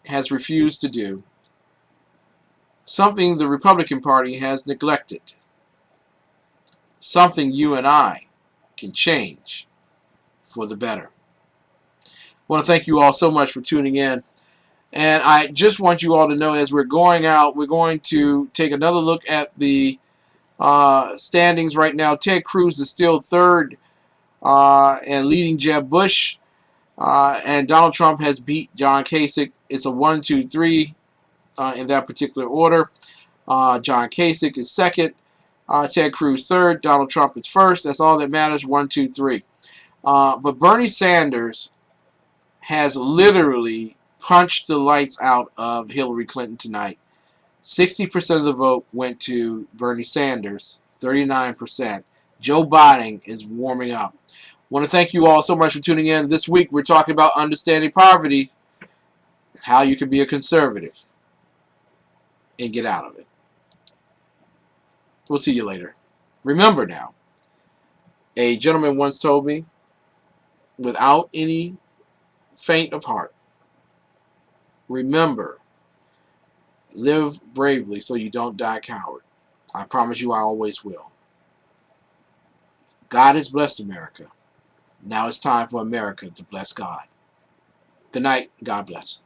has refused to do, something the Republican Party has neglected, something you and I can change for the better. I want to thank you all so much for tuning in. And I just want you all to know, as we're going out, we're going to take another look at the standings right now. Ted Cruz is still third and leading Jeb Bush. And Donald Trump has beat John Kasich. It's a 1, 2, 3 in that particular order. John Kasich is second. Ted Cruz third. Donald Trump is first. That's all that matters. 1, 2, 3. But Bernie Sanders has literally punched the lights out of Hillary Clinton tonight. 60% of the vote went to Bernie Sanders, 39%. Joe Biden is warming up. I want to thank you all so much for tuning in. This week we're talking about understanding poverty, how you can be a conservative and get out of it. We'll see you later. Remember now, a gentleman once told me, without any faint of heart, remember, live bravely so you don't die a coward. I promise you I always will. God has blessed America. Now it's time for America to bless God. Good night. God bless.